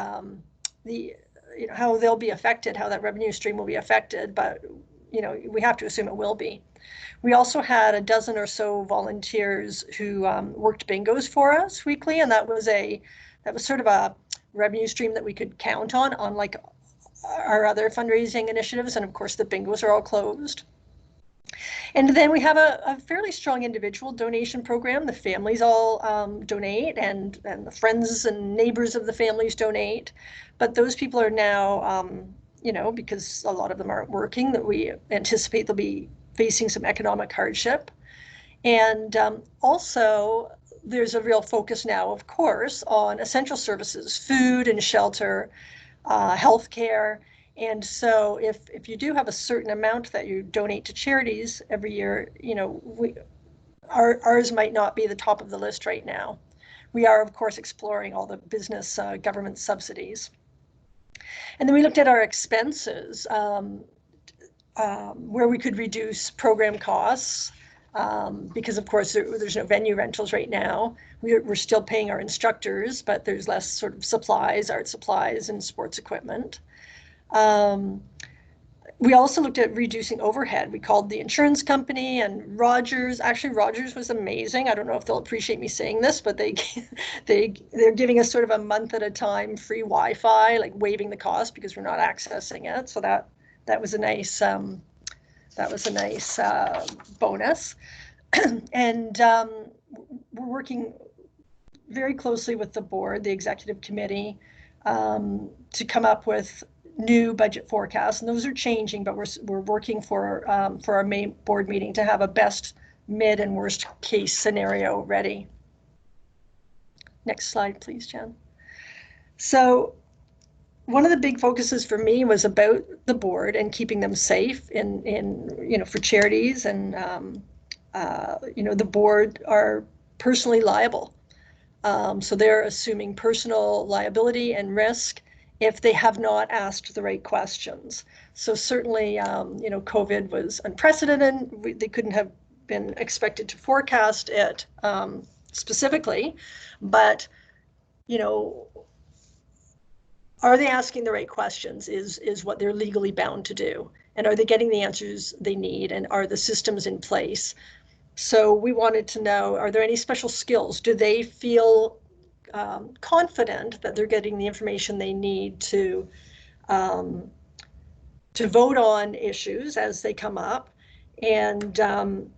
how they'll be affected, how that revenue stream will be affected, but we have to assume it will be. We also had a dozen or so volunteers who worked bingos for us weekly, and that was sort of a revenue stream that we could count on, unlike our other fundraising initiatives, and of course the bingos are all closed. And then we have a fairly strong individual donation program. The families all donate, and the friends and neighbors of the families donate. But those people are now, because a lot of them aren't working, that we anticipate they'll be facing some economic hardship. And also, there's a real focus now, of course, on essential services, food and shelter, healthcare. And so if you do have a certain amount that you donate to charities every year, ours might not be the top of the list right now. We are, of course, exploring all the business government subsidies. And then we looked at our expenses, where we could reduce program costs, because, of course, there's no venue rentals right now. We're still paying our instructors, but there's less sort of supplies, art supplies, and sports equipment. We also looked at reducing overhead. We called the insurance company, and Rogers was amazing. I don't know if they'll appreciate me saying this, but they're giving us sort of a month at a time free Wi-Fi, like waiving the cost because we're not accessing it. So that was a nice bonus. And we're working very closely with the board, the executive committee, to come up with new budget forecasts, and those are changing, but we're working for our May board meeting to have a best, mid, and worst case scenario ready. Next slide, please, Jen. So one of the big focuses for me was about the board and keeping them safe for charities, and the board are personally liable. So they're assuming personal liability and risk if they have not asked the right questions. So certainly, COVID was unprecedented. They couldn't have been expected to forecast it specifically, but, are they asking the right questions is what they're legally bound to do. And are they getting the answers they need, and are the systems in place? So we wanted to know, are there any special skills? Do they feel confident that they're getting the information they need to vote on issues as they come up, and do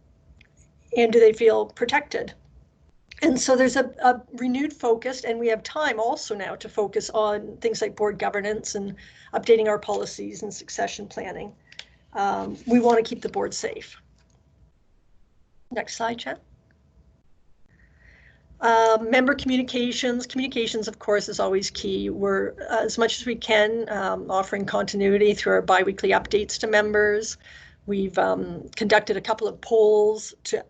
they feel protected? And so there's a renewed focus, and we have time also now to focus on things like board governance and updating our policies and succession planning. We want to keep the board safe. Next slide, Jen. Member communications. Communications, of course, is always key. We're, as much as we can, offering continuity through our biweekly updates to members. We've conducted a couple of polls to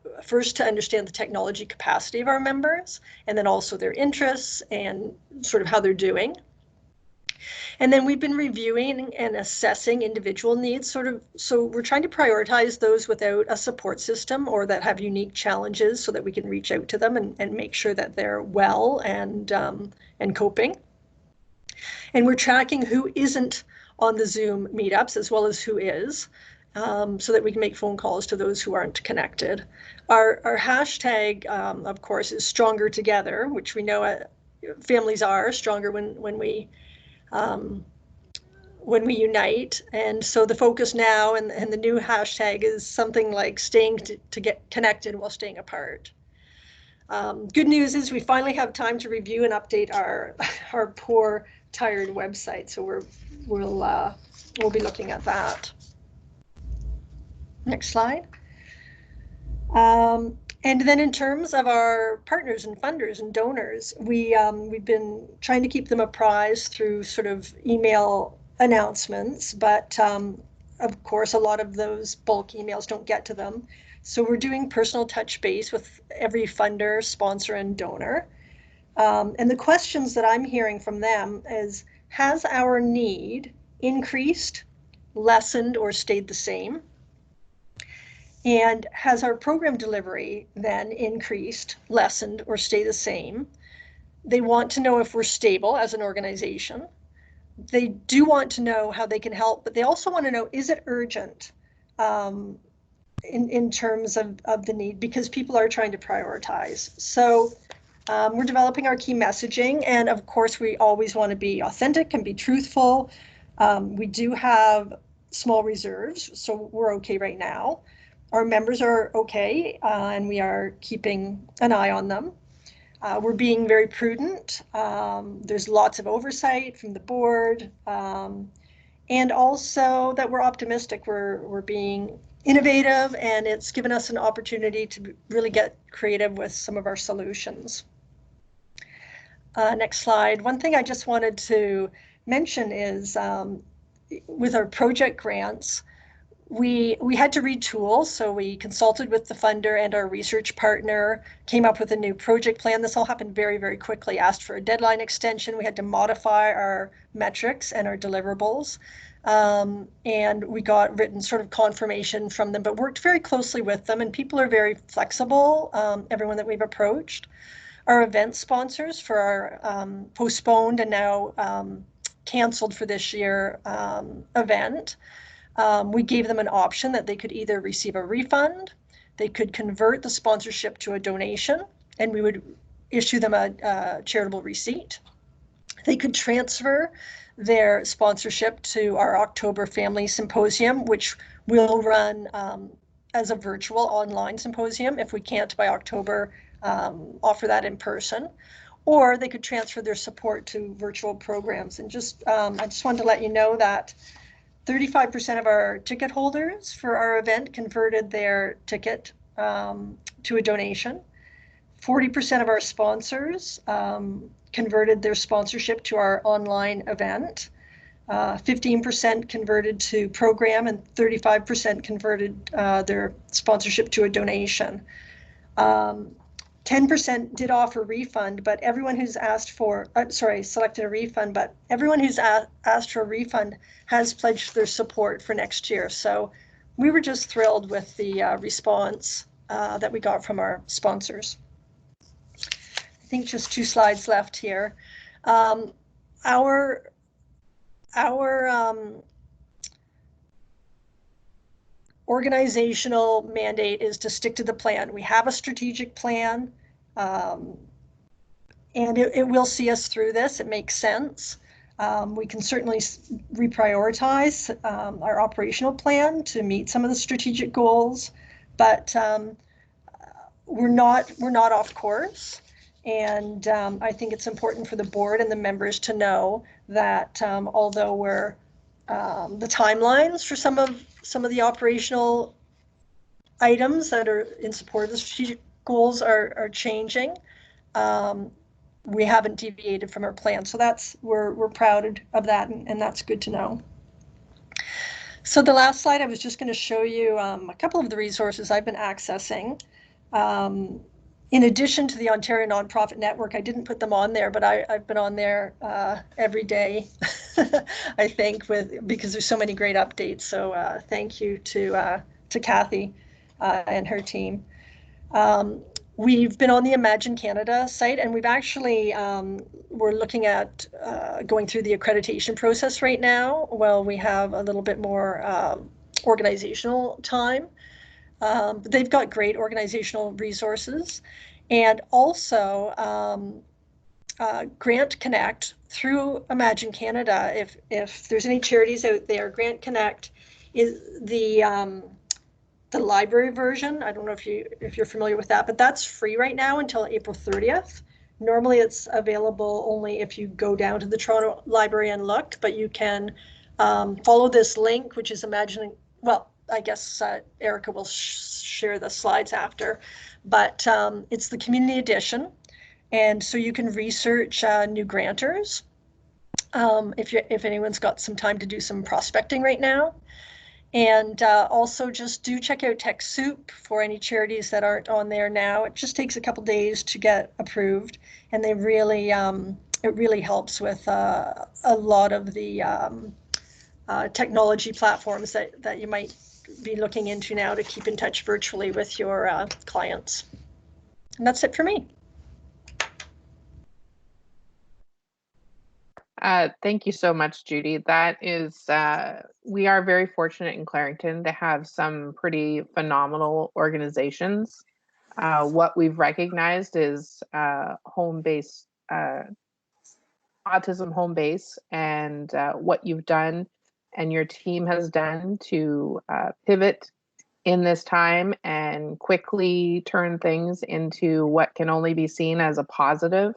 understand the technology capacity of our members, and then also their interests and sort of how they're doing. And then we've been reviewing and assessing individual needs, so we're trying to prioritize those without a support system or that have unique challenges so that we can reach out to them and make sure that they're well and coping. And we're tracking who isn't on the Zoom meetups as well as who is, so that we can make phone calls to those who aren't connected. Our hashtag, of course, is Stronger Together, which we know families are stronger when we unite. And so the focus now and the new hashtag is something like staying to get connected while staying apart. Good news is we finally have time to review and update our poor, tired website. So we'll be looking at that. Next slide. And then in terms of our partners and funders and donors, we've been trying to keep them apprised through sort of email announcements, but of course, a lot of those bulk emails don't get to them. So we're doing personal touch base with every funder, sponsor, and donor. And the questions that I'm hearing from them is, has our need increased, lessened, or stayed the same? And has our program delivery then increased, lessened, or stay the same? They want to know if we're stable as an organization. They do want to know how they can help, but they also want to know, is it urgent in terms of the need, because people are trying to prioritize. So we're developing our key messaging, and of course we always want to be authentic and be truthful. We do have small reserves, so we're okay right now. Our members are okay, and we are keeping an eye on them. We're being very prudent. There's lots of oversight from the board, and also that we're optimistic. We're being innovative, and it's given us an opportunity to really get creative with some of our solutions. Next slide. One thing I just wanted to mention is with our project grants, we had to retool, so we consulted with the funder and our research partner, came up with a new project plan. This all happened very, very quickly, asked for a deadline extension. We had to modify our metrics and our deliverables. And we got written sort of confirmation from them, but worked very closely with them, and people are very flexible, everyone that we've approached. Our event sponsors for our postponed and now canceled for this year event, we gave them an option that they could either receive a refund, they could convert the sponsorship to a donation, and we would issue them a charitable receipt. They could transfer their sponsorship to our October Family Symposium, which will run as a virtual online symposium. If we can't by October, offer that in person. Or they could transfer their support to virtual programs. And I just wanted to let you know that 35% of our ticket holders for our event converted their ticket to a donation. 40% of our sponsors converted their sponsorship to our online event. 15% converted to program, and 35% converted their sponsorship to a donation. 10% did offer refund, but everyone who's asked for, selected a refund, but everyone who's asked for a refund has pledged their support for next year. So we were just thrilled with the response that we got from our sponsors. I think just 2 slides left here. Our organizational mandate is to stick to the plan. We have a strategic plan, and it will see us through this. It makes sense. We can certainly reprioritize our operational plan to meet some of the strategic goals, but we're not off course. And I think it's important for the board and the members to know that although we're the timelines for some of the operational items that are in support of the strategic goals are changing, we haven't deviated from our plan. So we're proud of that, and that's good to know. So the last slide, I was just going to show you a couple of the resources I've been accessing. In addition to the Ontario Nonprofit Network, I didn't put them on there, but I've been on there every day I think, because there's so many great updates. So thank you to Kathy and her team. We've been on the Imagine Canada site, and we've actually, we're looking at going through the accreditation process right now. Well, we have a little bit more organizational time. But they've got great organizational resources. And also Grant Connect through Imagine Canada. If there's any charities out there, Grant Connect is the library version. I don't know if you're familiar with that, but that's free right now until April 30th. Normally it's available only if you go down to the Toronto Library and look, but you can follow this link, which is Imagining, well, I guess Erica will share the slides after, but it's the community edition. And so you can research new grantors if anyone's got some time to do some prospecting right now. And also just do check out TechSoup for any charities that aren't on there now. It just takes a couple days to get approved, and they really it really helps with a lot of the technology platforms that you might be looking into now to keep in touch virtually with your clients. And that's it for me. Thank you so much, Judy. That is, we are very fortunate in Clarington to have some pretty phenomenal organizations. What we've recognized is home-based, autism home base, and what you've done and your team has done to pivot in this time and quickly turn things into what can only be seen as a positive.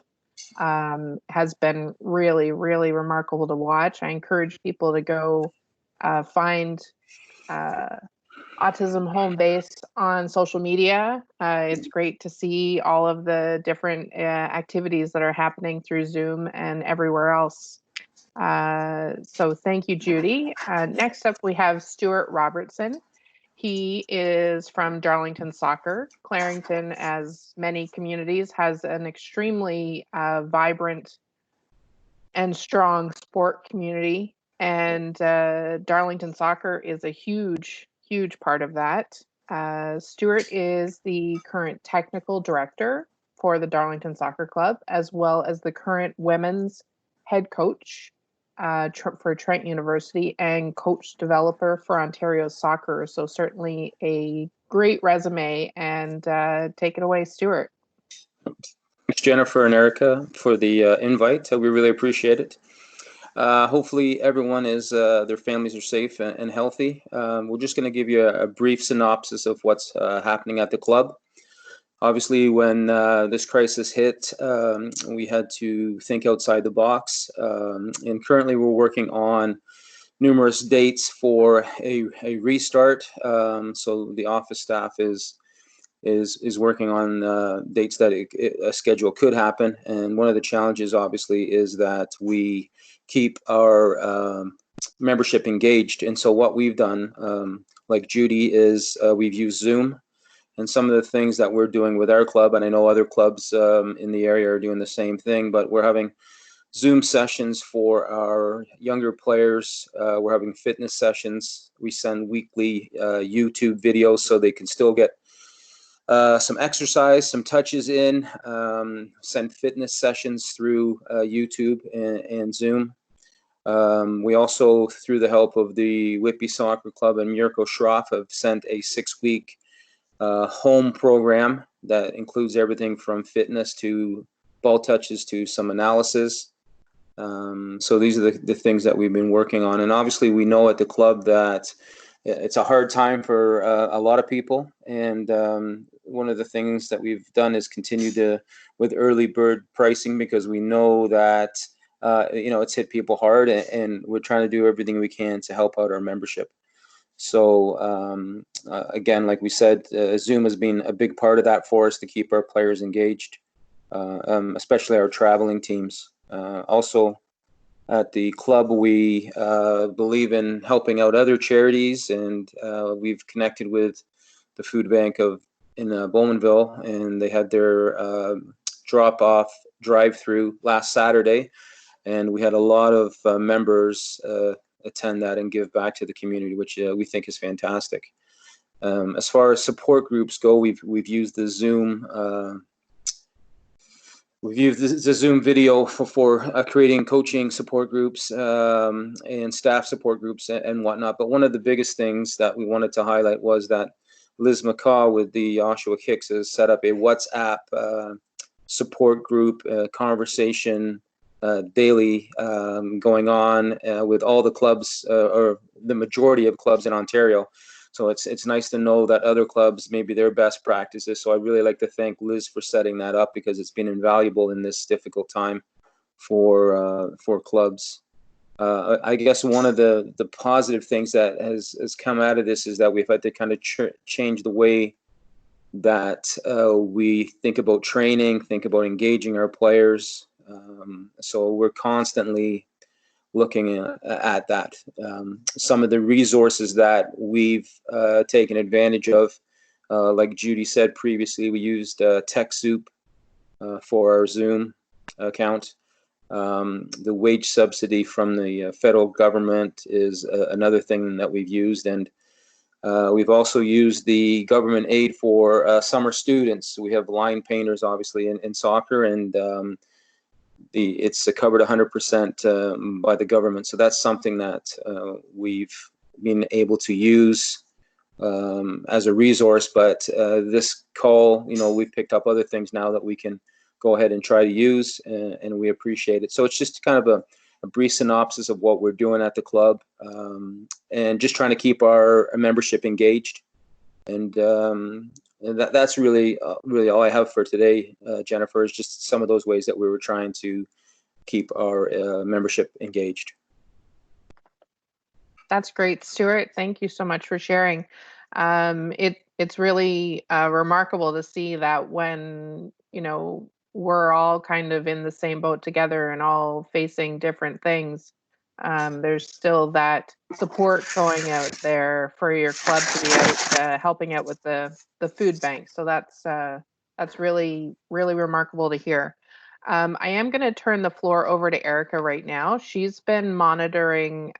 Has been really, really remarkable to watch. I encourage people to go find Autism Home Base on social media. It's great to see all of the different activities that are happening through Zoom and everywhere else. So thank you, Judy. Next up, we have Stuart Robertson. He is from Darlington Soccer. Clarington, as many communities, has an extremely vibrant and strong sport community. And Darlington Soccer is a huge, huge part of that. Stuart is the current technical director for the Darlington Soccer Club, as well as the current women's head coach for Trent University and coach developer for Ontario Soccer. So certainly a great resume, and take it away, Stuart. Thanks, Jennifer and Erica, for the invite. We really appreciate it. Hopefully everyone is, their families are safe and healthy. We're just going to give you a brief synopsis of what's happening at the club. Obviously, when this crisis hit, we had to think outside the box, and currently we're working on numerous dates for a restart. So the office staff is working on dates that a schedule could happen. And one of the challenges, obviously, is that we keep our membership engaged. And so what we've done, like Judy, is we've used Zoom. And some of the things that we're doing with our club, and I know other clubs in the area are doing the same thing, but we're having Zoom sessions for our younger players. We're having fitness sessions. We send weekly YouTube videos so they can still get some exercise, some touches in, send fitness sessions through YouTube and Zoom. We also, through the help of the Whitby Soccer Club and Mirko Schroff, have sent a 6-week home program that includes everything from fitness to ball touches to some analysis. So these are the things that we've been working on. And obviously we know at the club that it's a hard time for a lot of people. And one of the things that we've done is continue with early bird pricing, because we know that it's hit people hard, and we're trying to do everything we can to help out our membership. So again, like we said, Zoom has been a big part of that for us to keep our players engaged, especially our traveling teams. Also, at the club, we believe in helping out other charities, and we've connected with the food bank in Bowmanville, and they had their drop-off drive-through last Saturday. and we had a lot of members attend that and give back to the community, which we think is fantastic. As far as support groups go, we've used the Zoom. We've used the Zoom video for creating coaching support groups and staff support groups and whatnot. But one of the biggest things that we wanted to highlight was that Liz McCaw with the Oshawa Kicks has set up a WhatsApp support group conversation daily going on with all the clubs or the majority of clubs in Ontario. So it's nice to know that other clubs, maybe their best practices. So I really like to thank Liz for setting that up, because it's been invaluable in this difficult time for clubs. I guess one of the positive things that has come out of this is that we've had to kind of change the way that we think about training, think about engaging our players. So we're constantly looking at that. Some of the resources that we've taken advantage of, like Judy said previously, we used TechSoup for our Zoom account. The wage subsidy from the federal government is another thing that we've used, and we've also used the government aid for summer students. We have line painters, obviously, in soccer, and it's covered 100% by the government. So that's something that we've been able to use as a resource. But this call, we've picked up other things now that we can go ahead and try to use, and we appreciate it. So it's just kind of a brief synopsis of what we're doing at the club, and just trying to keep our membership engaged. And that's really all I have for today, Jennifer, is just some of those ways that we were trying to keep our membership engaged. That's great, Stuart. Thank you so much for sharing. It's really remarkable to see that when, we're all kind of in the same boat together and all facing different things, there's still that support going out there for your club to be out helping out with the food bank. So that's really, really remarkable to hear. I am going to turn the floor over to Erica right now. She's been monitoring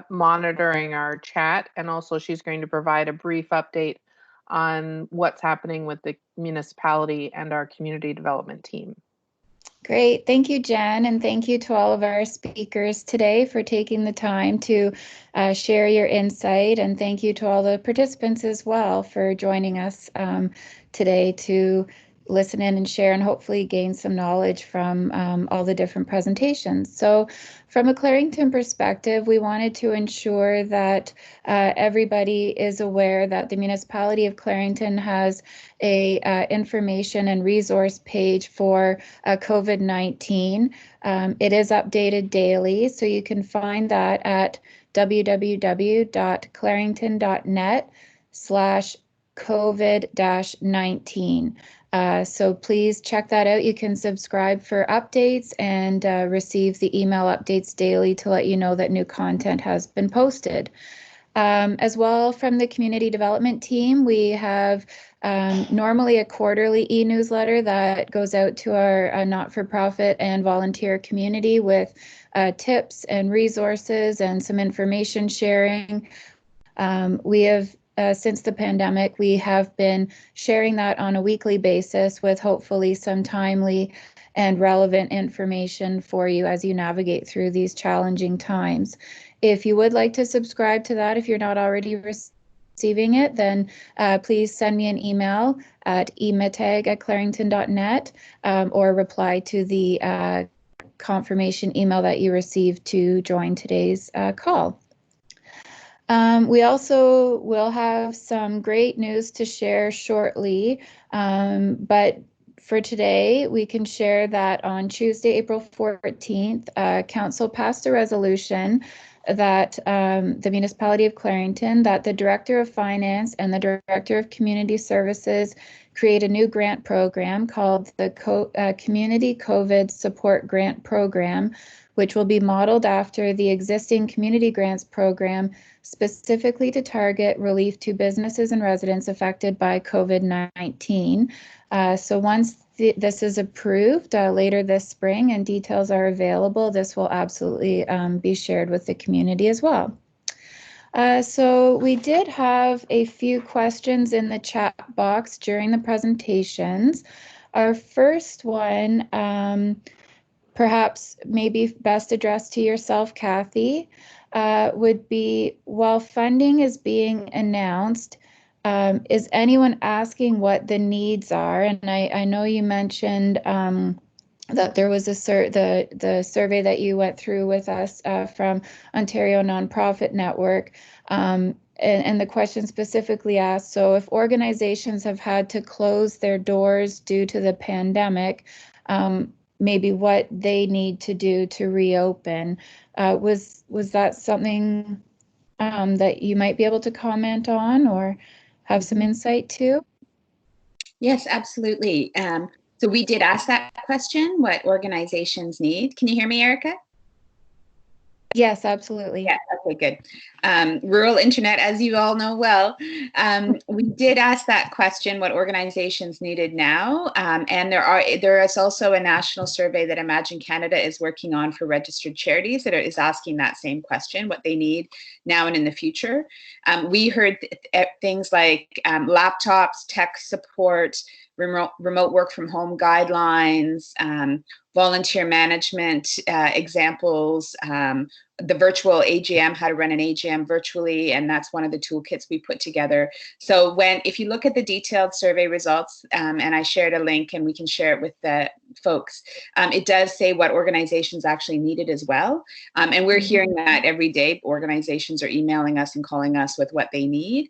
monitoring our chat, and also she's going to provide a brief update on what's happening with the municipality and our community development team. Great. Thank you, Jen, and thank you to all of our speakers today for taking the time to share your insight, and thank you to all the participants as well for joining us today to listen in and share and hopefully gain some knowledge from all the different presentations. So from a Clarington perspective, we wanted to ensure that everybody is aware that the municipality of Clarington has a information and resource page for COVID-19. It is updated daily, so you can find that at www.clarington.net/COVID-19. So please check that out. You can subscribe for updates and receive the email updates daily to let you know that new content has been posted. As well, from the community development team, we have normally a quarterly e-newsletter that goes out to our not-for-profit and volunteer community with tips and resources and some information sharing. We have since the pandemic, we have been sharing that on a weekly basis with hopefully some timely and relevant information for you as you navigate through these challenging times. If you would like to subscribe to that, if you're not already receiving it, then please send me an email at ematag@clarington.net or reply to the confirmation email that you received to join today's call. We also will have some great news to share shortly, but for today, we can share that on Tuesday, April 14th, Council passed a resolution that the municipality of Clarington, that the Director of Finance and the Director of Community Services create a new grant program called the Community COVID Support Grant Program, which will be modeled after the existing community grants program, specifically to target relief to businesses and residents affected by COVID-19. So once this is approved later this spring and details are available, this will absolutely be shared with the community as well. So we did have a few questions in the chat box during the presentations. Our first one, perhaps maybe best addressed to yourself, Kathy, would be, while funding is being announced, is anyone asking what the needs are? And I know you mentioned that there was the survey that you went through with us from Ontario Nonprofit Network. And the question specifically asked, so if organizations have had to close their doors due to the pandemic, maybe what they need to do to reopen. Was that something that you might be able to comment on or have some insight to? Yes, absolutely. So we did ask that question, what organizations need. Can you hear me, Erica? Yes, absolutely. Yeah, okay, good. Rural internet, as you all know well. We did ask that question, what organizations needed now. And there is also a national survey that Imagine Canada is working on for registered charities that is asking that same question, what they need now and in the future. We heard things like laptops, tech support, remote work from home guidelines, volunteer management examples, the virtual AGM, how to run an AGM virtually, and that's one of the toolkits we put together. So if you look at the detailed survey results, and I shared a link and we can share it with the folks, it does say what organizations actually needed as well. And we're hearing that every day. Organizations are emailing us and calling us with what they need.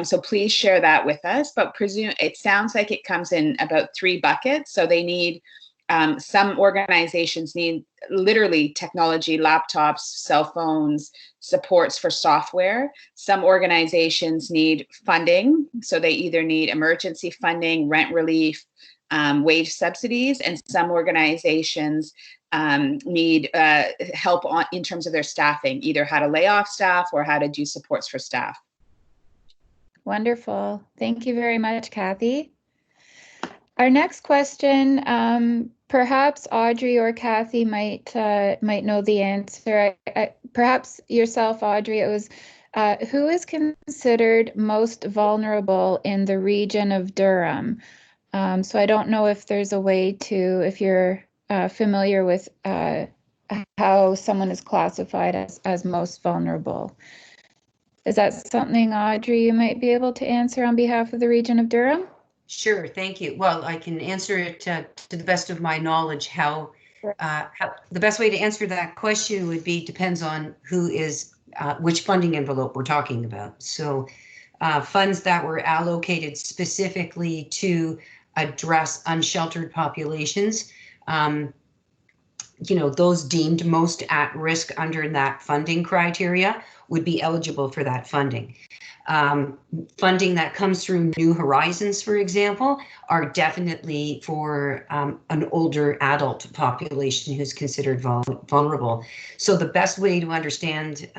So please share that with us, but it sounds like it comes in about 3 buckets. So they need, some organizations need literally technology, laptops, cell phones, supports for software. Some organizations need funding. So they either need emergency funding, rent relief, wage subsidies, and some organizations need help in terms of their staffing, either how to lay off staff or how to do supports for staff. Wonderful. Thank you very much, Kathy. Our next question, perhaps Audrey or Kathy might know the answer. Perhaps yourself, Audrey. It was, who is considered most vulnerable in the region of Durham? So I don't know if there's a way to, if you're familiar with how someone is classified as most vulnerable. Is that something, Audrey, you might be able to answer on behalf of the region of Durham? Sure, thank you. Well, I can answer it to the best of my knowledge. How the best way to answer that question would be depends on who is which funding envelope we're talking about. So funds that were allocated specifically to address unsheltered populations, those deemed most at risk under that funding criteria would be eligible for that funding. Funding that comes through New Horizons, for example, are definitely for an older adult population who's considered vulnerable. So the best way to understand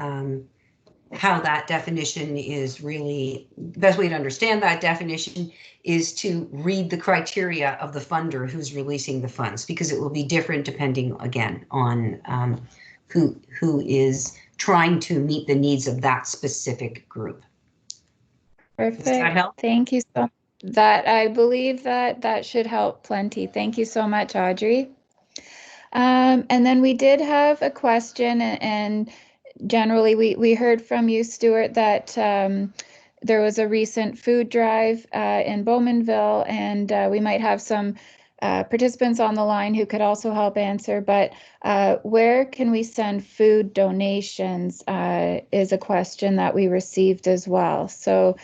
how that definition is really, the best way to understand that definition is to read the criteria of the funder who's releasing the funds, because it will be different depending, again, on who is trying to meet the needs of that specific group. Perfect. Does that help? Thank you so much. I believe that should help plenty. Thank you so much, Audrey. And then we did have a question, and generally we heard from you, Stuart, that there was a recent food drive in Bowmanville, and we might have some participants on the line who could also help answer, but where can we send food donations is a question that we received as well. So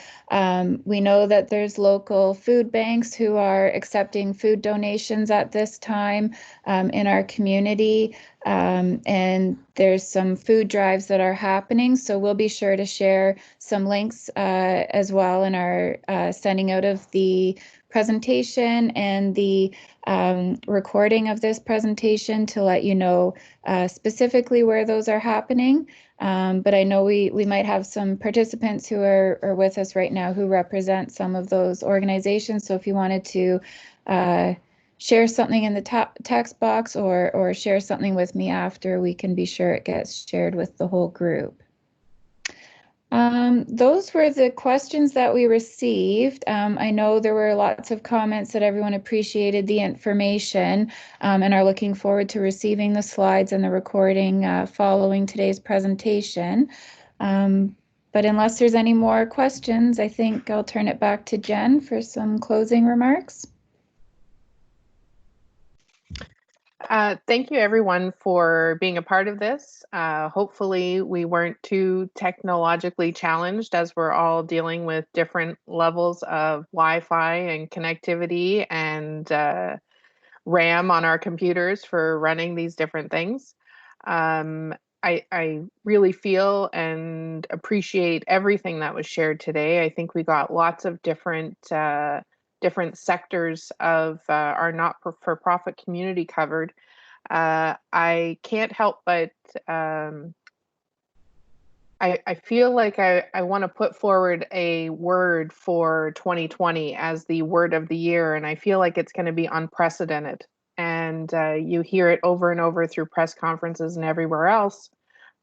we know that there's local food banks who are accepting food donations at this time in our community, and there's some food drives that are happening. So we'll be sure to share some links as well in our sending out of the presentation and the recording of this presentation to let you know specifically where those are happening. But I know we might have some participants who are with us right now who represent some of those organizations. So if you wanted to share something in the text box or share something with me after, we can be sure it gets shared with the whole group. Those were the questions that we received. I know there were lots of comments that everyone appreciated the information and are looking forward to receiving the slides and the recording following today's presentation. But unless there's any more questions, I think I'll turn it back to Jen for some closing remarks. Thank you, everyone, for being a part of this. Hopefully, we weren't too technologically challenged as we're all dealing with different levels of Wi-Fi and connectivity and RAM on our computers for running these different things. I really feel and appreciate everything that was shared today. I think we got lots of different sectors of our not-for-profit community covered. I can't help but I feel like I want to put forward a word for 2020 as the word of the year, and I feel like it's going to be unprecedented. And you hear it over and over through press conferences and everywhere else.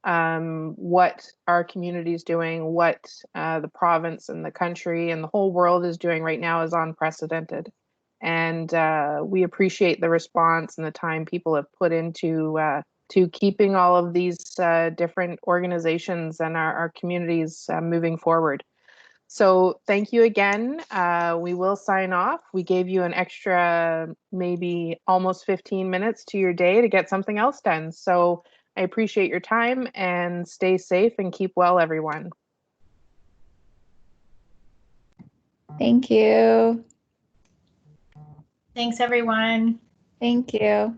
What our community is doing, what the province and the country and the whole world is doing right now is unprecedented. And we appreciate the response and the time people have put into to keeping all of these different organizations and our communities moving forward. So thank you again. We will sign off. We gave you an extra maybe almost 15 minutes to your day to get something else done. So I appreciate your time and stay safe and keep well, everyone. Thank you. Thanks, everyone. Thank you.